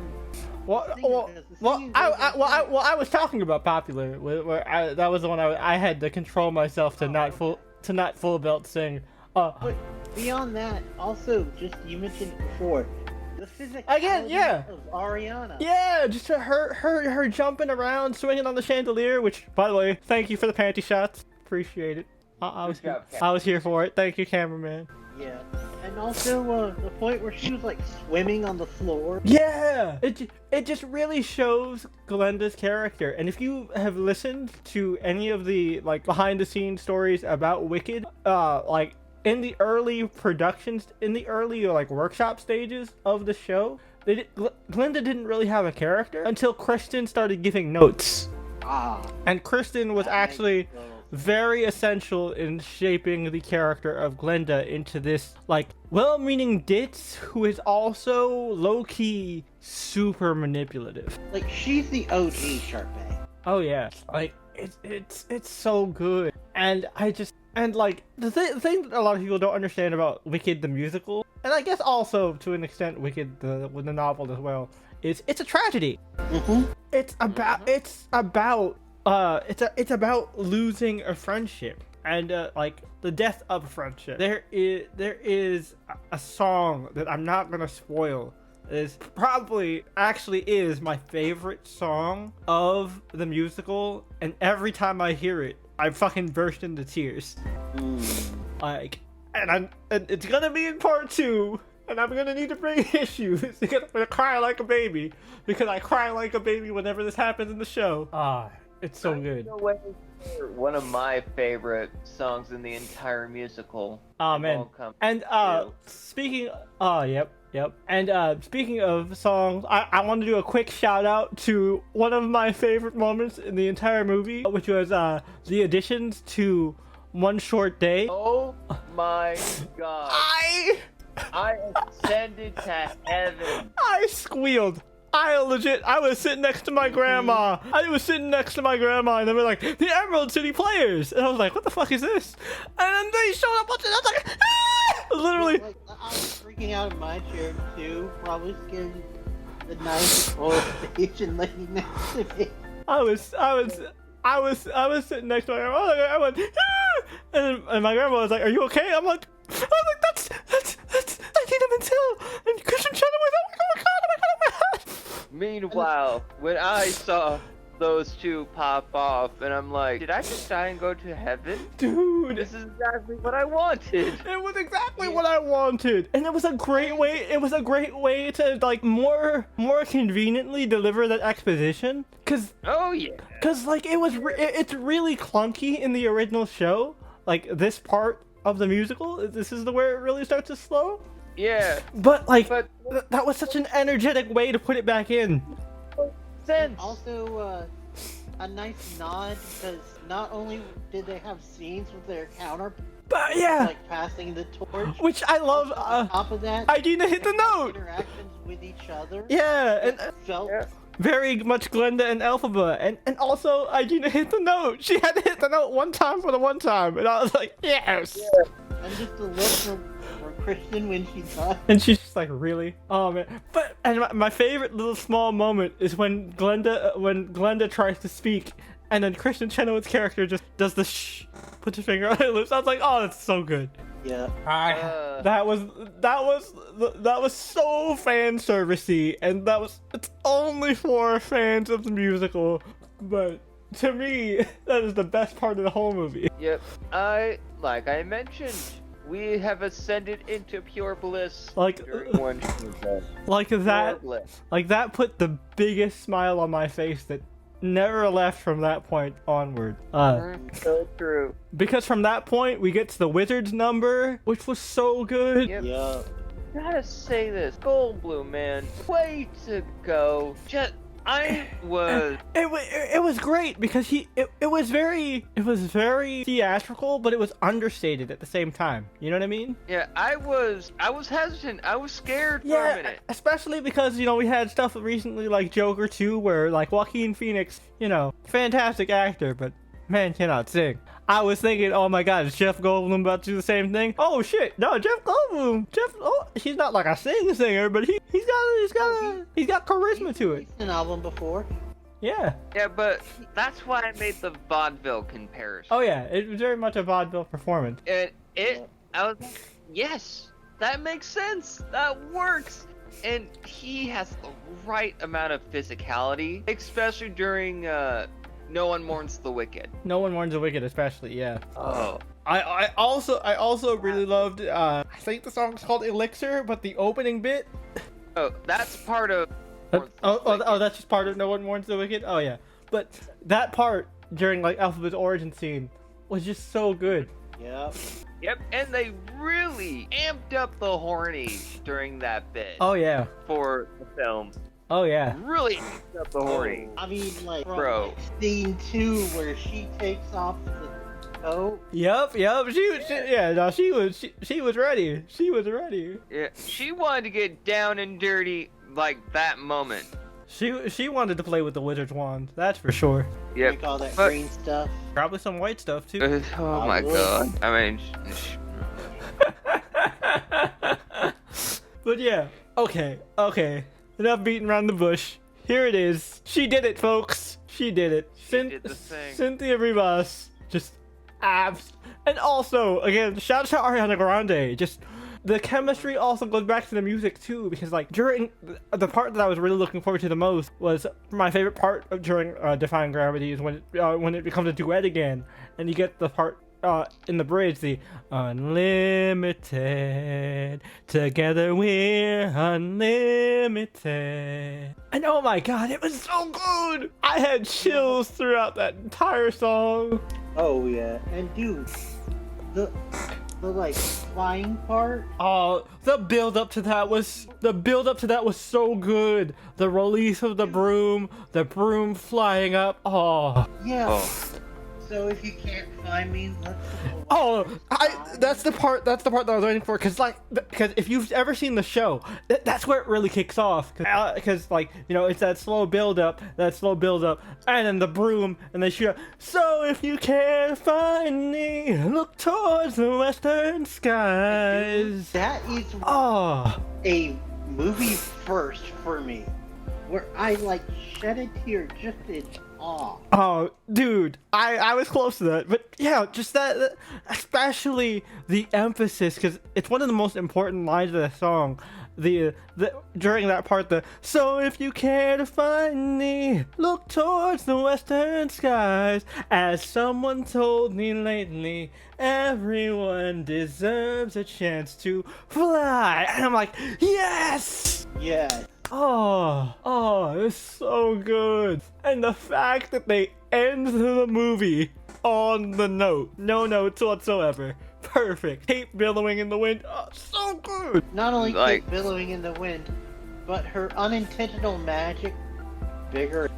was talking about Popular, where that was the one I had to control myself to not full belt sing. But beyond that, also just you mentioned it before. The physicality of Ariana. Yeah, just her jumping around, swinging on the chandelier. Which, by the way, thank you for the panty shots. Appreciate it. I was here for it. Thank you, cameraman. Yeah, and also the point where she was like swimming on the floor. Yeah, it just really shows Glenda's character. And if you have listened to any of the like behind the scenes stories about Wicked, like. In the early productions, in the early like workshop stages of the show, Glenda didn't really have a character until Kristen started giving notes. And Kristen was actually very essential in shaping the character of Glenda into this like well-meaning ditz who is also low-key super manipulative. Like she's the OG Sharpay. Oh yeah, like it's so good, and like the thing that a lot of people don't understand about Wicked the musical, and I guess also to an extent Wicked the novel as well, is it's a tragedy. Mm-hmm. It's about losing a friendship and like the death of a friendship. There is a song that I'm not gonna spoil. Is probably actually is my favorite song of the musical, and every time I hear it, I fucking burst into tears. Like, and it's gonna be in part 2, and I'm gonna need to bring issues because I'm gonna cry like a baby, because I cry like a baby whenever this happens in the show. It's so good. One of my favorite songs in the entire musical. Oh man. And speaking, Yep. And speaking of songs, I want to do a quick shout out to one of my favorite moments in the entire movie, which was the additions to One Short Day. Oh my god. I ascended to heaven. I squealed. I was sitting next to my grandma. And they were like, the Emerald City Players. And I was like, what the fuck is this? And then they showed up watching. I was like, ah! Literally. Like, I was freaking out in my chair too, probably scared the nice old Asian lady next to me. I was sitting next to my grandma. I went, "Ah!" and my grandma was like, "Are you okay?" I'm like, that's Idina Menzel and Christian China was, oh my god. Meanwhile, when I saw those two pop off, and I'm like, did I just die and go to heaven? Dude, This is exactly what I wanted. it was exactly what I wanted, and it was a great way. It was a great way to like more conveniently deliver that exposition, Oh yeah. cause like it's really clunky in the original show. Like this part of the musical, this is where it really starts to slow. Yeah. But like But that was such an energetic way to put it back in. sense. Also, a nice nod because not only did they have scenes with their counterparts, But yeah, like passing the torch. which I love. On top of that, Idina hit the they had note. interactions with each other. Yeah, and Felt Yeah. very much Glenda and Elphaba, and also Idina hit the note. She had to hit the note one time for the one time, and I was like, yes. and just the look from Christian when she thought. And she's just like, really? Oh man. But and my favorite little small moment is when Glenda tries to speak, and then Christian Chenoweth's character just does the shh, puts her finger on her lips. I was like, oh, that's so good. Yeah. That was so fan servicey, and it's only for fans of the musical, but to me, that is the best part of the whole movie. Yep. Like I mentioned, we have ascended into pure bliss Like during one show. like that, Pure bliss. like that put the biggest smile on my face that never left from that point onward. So true. Because from that point we get to the Wizard's number, which was so good. Yep. Yeah. Gotta say this, Goldblum, man, way to go. I was. It was great because it was very theatrical, but it was understated at the same time. You know what I mean? Yeah, I was hesitant. I was scared for a minute. Especially because we had stuff recently like Joker 2, where like Joaquin Phoenix, fantastic actor, but man cannot sing. I was thinking, oh my god, is Jeff Goldblum about to do the same thing? Oh shit, no, Jeff Goldblum. He's not like a singer, but he's got charisma to it. An album before. Yeah. Yeah, but that's why I made the vaudeville comparison. Oh yeah, it was very much a vaudeville performance. I was like, yes, that makes sense. That works. And he has the right amount of physicality, especially during No One Mourns the Wicked. No One Mourns the Wicked, especially, yeah. Oh. I also really loved. I think the song's called Elixir, but the opening bit. Oh, that's part of. That's just part of No One Mourns the Wicked. Oh yeah, but that part during like Alphabet's origin scene was just so good. Yep. Yep, and they really amped up the horny during that bit. Oh yeah. For the film. Oh yeah. Really amped up the horny. I mean, like, from, Bro. like, scene 2 where she takes off the coat. Yup. She was ready. She was ready. Yeah, she wanted to get down and dirty like that moment. She wanted to play with the wizard's wand. That's for sure. Yep. Drink all that But- green stuff. Probably some white stuff too. Oh my god. I mean, But yeah. Okay. Enough beating around the bush. Here it is. She did it, folks. She did it. did the thing. Cynthia Rivas. Just abs. And also, again, shout out to Ariana Grande. Just the chemistry also goes back to the music too, because like during the part that I was really looking forward to the most was my favorite part during Defying Gravity is when it becomes a duet again, and you get the part in the bridge, the unlimited, together we're unlimited. And oh my god, it was so good! I had chills throughout that entire song. Oh yeah, and dude, the like flying part. Oh, the build up to that was so good. The release of the broom flying up. Oh, Yeah. oh. So if you can't find me, let's go. Oh, that's the part that I was waiting for, because if you've ever seen the show, that's where it really kicks off, because like, you know, it's that slow build up, and then the broom, and they shoot up. So if you can't find me, look towards the western skies. That is Oh, a movie first for me, where I like shed a tear just in awe. oh, dude, I was close to that, but yeah, just that, especially the emphasis, because it's one of the most important lines of the song. The during that part, so if you care to find me, look towards the western skies. As someone told me lately, everyone deserves a chance to fly. And I'm like, yes! Yeah. Oh, it's so good. And the fact that they end the movie on the note, no notes whatsoever. Perfect. Cape billowing in the wind. Oh, so good. Not only Like- Kate billowing in the wind, but her unintentional magic bigger.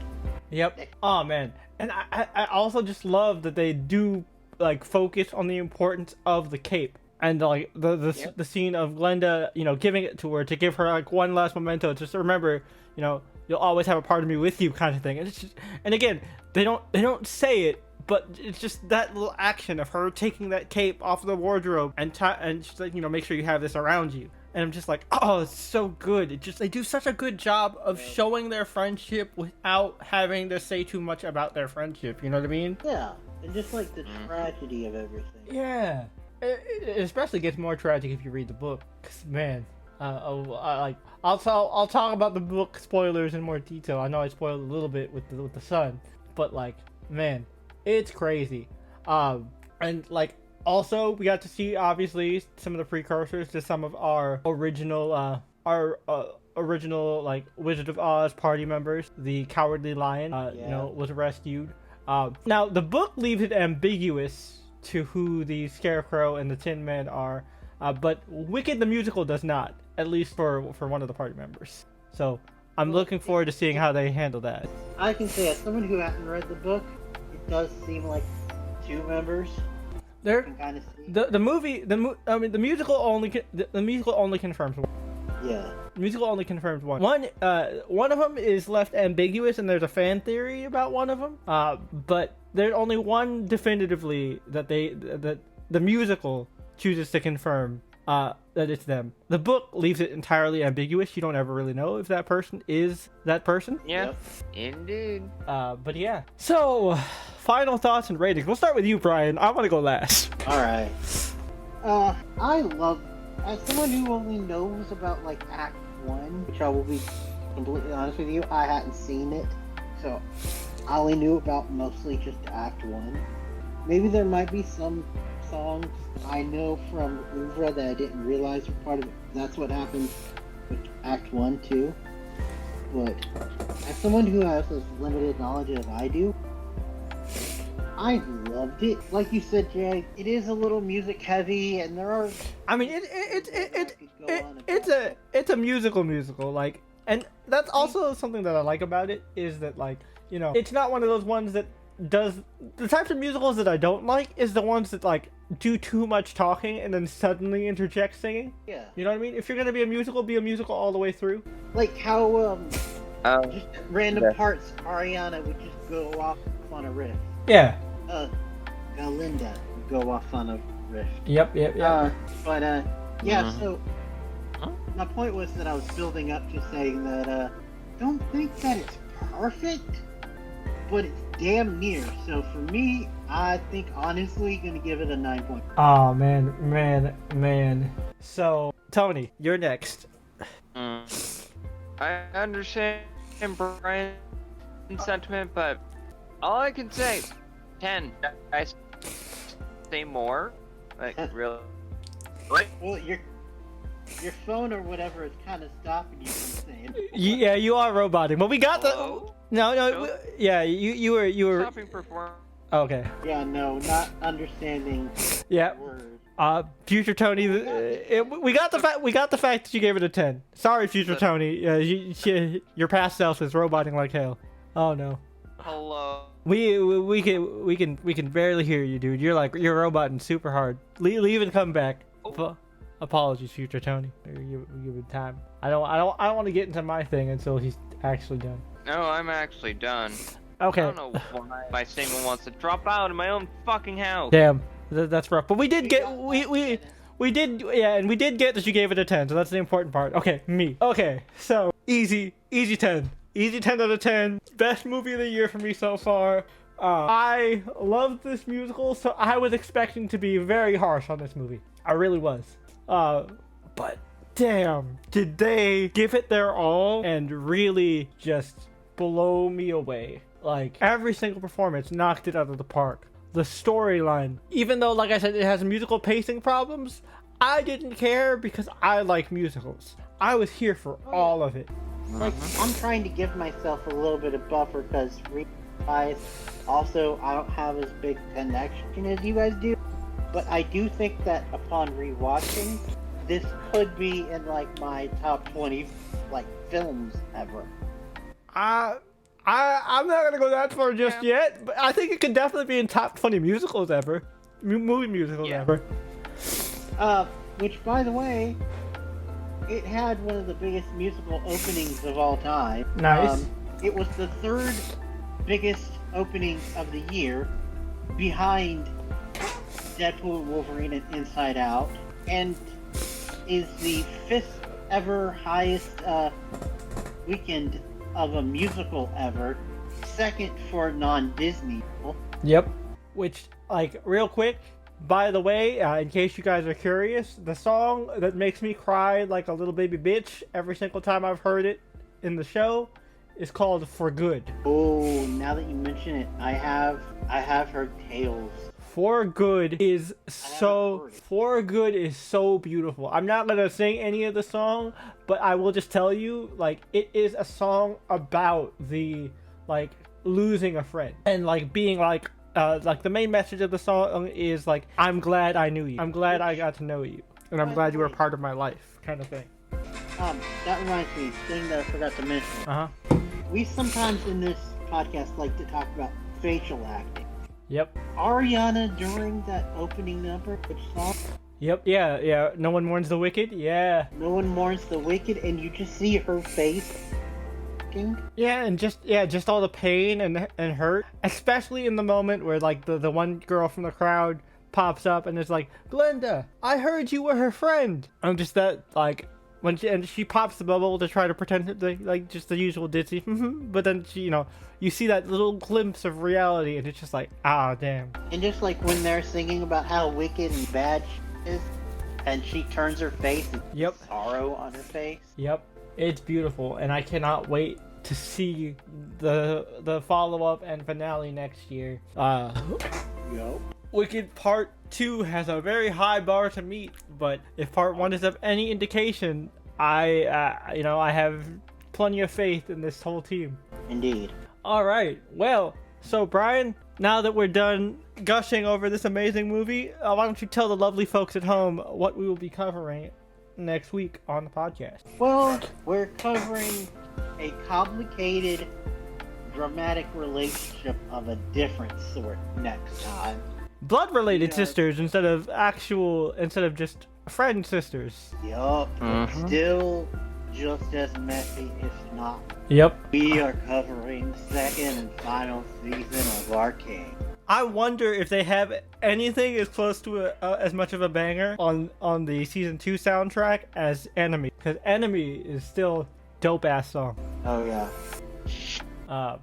Yep. Oh man. And I also just love that they do like focus on the importance of the cape. And like the scene of Glenda, you know, giving it to her to give her like one last memento, just to remember, you know, you'll always have a part of me with you, kind of thing. And it's just, and again, they don't say it, but it's just that little action of her taking that cape off the wardrobe and just like, you know, make sure you have this around you. And I'm just like, oh, it's so good. They do such a good job of showing their friendship without having to say too much about their friendship. You know what I mean? Yeah, and just like the tragedy of everything. Yeah. It especially gets more tragic if you read the book. 'Cause, man, I'll talk about the book spoilers in more detail. I know I spoiled a little bit with the son, but like, man, it's crazy. And like, also we got to see obviously some of the precursors to some of our original like Wizard of Oz party members. The Cowardly Lion, you know, was rescued. Now the book leaves it ambiguous to who the Scarecrow and the Tin Man are, but Wicked the musical does not, at least for one of the party members. So I'm looking forward to seeing how they handle that. I can say, as someone who hasn't read the book, it does seem like two members. There, You can kind of see. the musical only confirms one. Yeah. The musical only confirms one. One of them is left ambiguous, and there's a fan theory about one of them. But there's only one definitively that the musical chooses to confirm that it's them. The book leaves it entirely ambiguous. You don't ever really know if that person is that person. Yeah, Yep. indeed. But yeah. So, final thoughts and ratings. We'll start with you, Brian. I want to go last. Alright. I love, as someone who only knows about like Act 1, which I will be completely honest with you, I hadn't seen it. So I only knew about mostly just Act 1. Maybe there might be some songs I know from Oeuvre that I didn't realize were part of it. That's what happened with Act 1 too. But as someone who has as limited knowledge as I do, I loved it. Like you said, Jay, it is a little music heavy, and there are. I mean, it's a musical, like, and that's also something that I like about it, is that, like, you know, it's not one of those ones that does the types of musicals that I don't like is the ones that like do too much talking and then suddenly interject singing. Yeah. You know what I mean? If you're gonna be a musical all the way through. Like how Oh, just at random yeah. parts Ariana would just go off on a riff. Yeah. Galinda would go off on a riff. Yep. Yeah, Mhm. so my point was that I was building up to saying that don't think that it's perfect, but it's damn near. So for me, I think honestly gonna give it a 9 point. Oh man. So Tony, you're next. I understand Brian's sentiment, but all I can say, 10. I say more. Like, really? Well, your phone or whatever is kind of stopping you from saying. Yeah, you are roboting, but we got Hello? No. Yeah, you were. Stopping performance. Okay. Yeah, no, not understanding Yeah. words. Future Tony, we got the fact that you gave it a 10. Sorry, Future Tony. Your past self is roboting like hell. Oh no. Hello. We can barely hear you, dude. You're roboting super hard. Leave and come back. Apologies, future Tony. Give it time. I don't want to get into my thing until he's actually done. No, I'm actually done. Okay. I don't know why my signal wants to drop out in my own fucking house. Damn, that's rough. But we did get we did get that you gave it a 10, so that's the important part. Okay, me. Okay, so easy 10. Easy 10 out of 10. Best movie of the year for me so far. I loved this musical, so I was expecting to be very harsh on this movie. I really was. But damn, did they give it their all and really just blow me away. Like, every single performance knocked it out of the park. The storyline, even though, like I said, it has musical pacing problems, I didn't care because I like musicals. I was here for all of it. Like, I'm trying to give myself a little bit of buffer because also I don't have as big connection as you guys do. But I do think that upon rewatching, this could be in like my top 20 like films ever. I'm not gonna go that far just yet, but I think it could definitely be in top 20 musicals ever, movie musicals ever. Which, by the way, it had one of the biggest musical openings of all time. Nice. It was the third biggest opening of the year, behind Deadpool, Wolverine, and Inside Out, and is the 5th ever highest weekend of a musical ever, second for non-Disney. Yep. Which, like, real quick, by the way, in case you guys are curious, the song that makes me cry like a little baby bitch every single time I've heard it in the show is called For Good. Oh, now that you mention it, I have heard tales. For Good is so beautiful. I'm not gonna sing any of the song, but I will just tell you, like, it is a song about the, like, losing a friend and like being like the main message of the song is like, I'm glad I knew you. I'm glad I got to know you, and I'm glad you were part of my life, kind of thing. That reminds me, thing that I forgot to mention. We sometimes in this podcast like to talk about facial acting. Yep. Ariana during that opening number, which song? Yep. Yeah. No One Mourns the Wicked. Yeah. No One Mourns the Wicked, and you just see her face. Yeah, and just all the pain and hurt, especially in the moment where like the one girl from the crowd pops up and is like, Glenda, I heard you were her friend. I'm just that, like, when she pops the bubble to try to pretend to, like just the usual ditzy, but then she, you see that little glimpse of reality, and it's just like, ah, damn. And just like when they're singing about how wicked and bad she is, and she turns her face and sorrow on her face. Yep, it's beautiful, and I cannot wait to see the follow-up and finale next year. Wicked Part 2 has a very high bar to meet, but if Part 1 is of any indication, I have plenty of faith in this whole team. Indeed. Alright, well, so Brian, now that we're done gushing over this amazing movie, why don't you tell the lovely folks at home what we will be covering next week on the podcast? Well, we're covering a complicated, dramatic relationship of a different sort next time. Blood-related sisters instead of just friend sisters. Yup, still just as messy, if not. Yep. We are covering the second and final season of Arcane. I wonder if they have anything as close to as much of a banger on the season 2 soundtrack as Enemy, because Enemy is still dope-ass song. Oh yeah.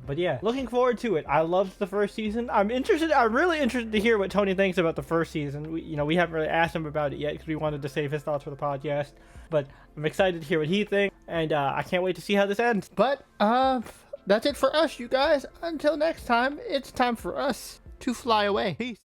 But yeah, looking forward to it. I loved the first season. I'm really interested to hear what Tony thinks about the first season. We haven't really asked him about it yet because we wanted to save his thoughts for the podcast. But I'm excited to hear what he thinks, and I can't wait to see how this ends. But that's it for us, you guys. Until next time, it's time for us to fly away. Peace.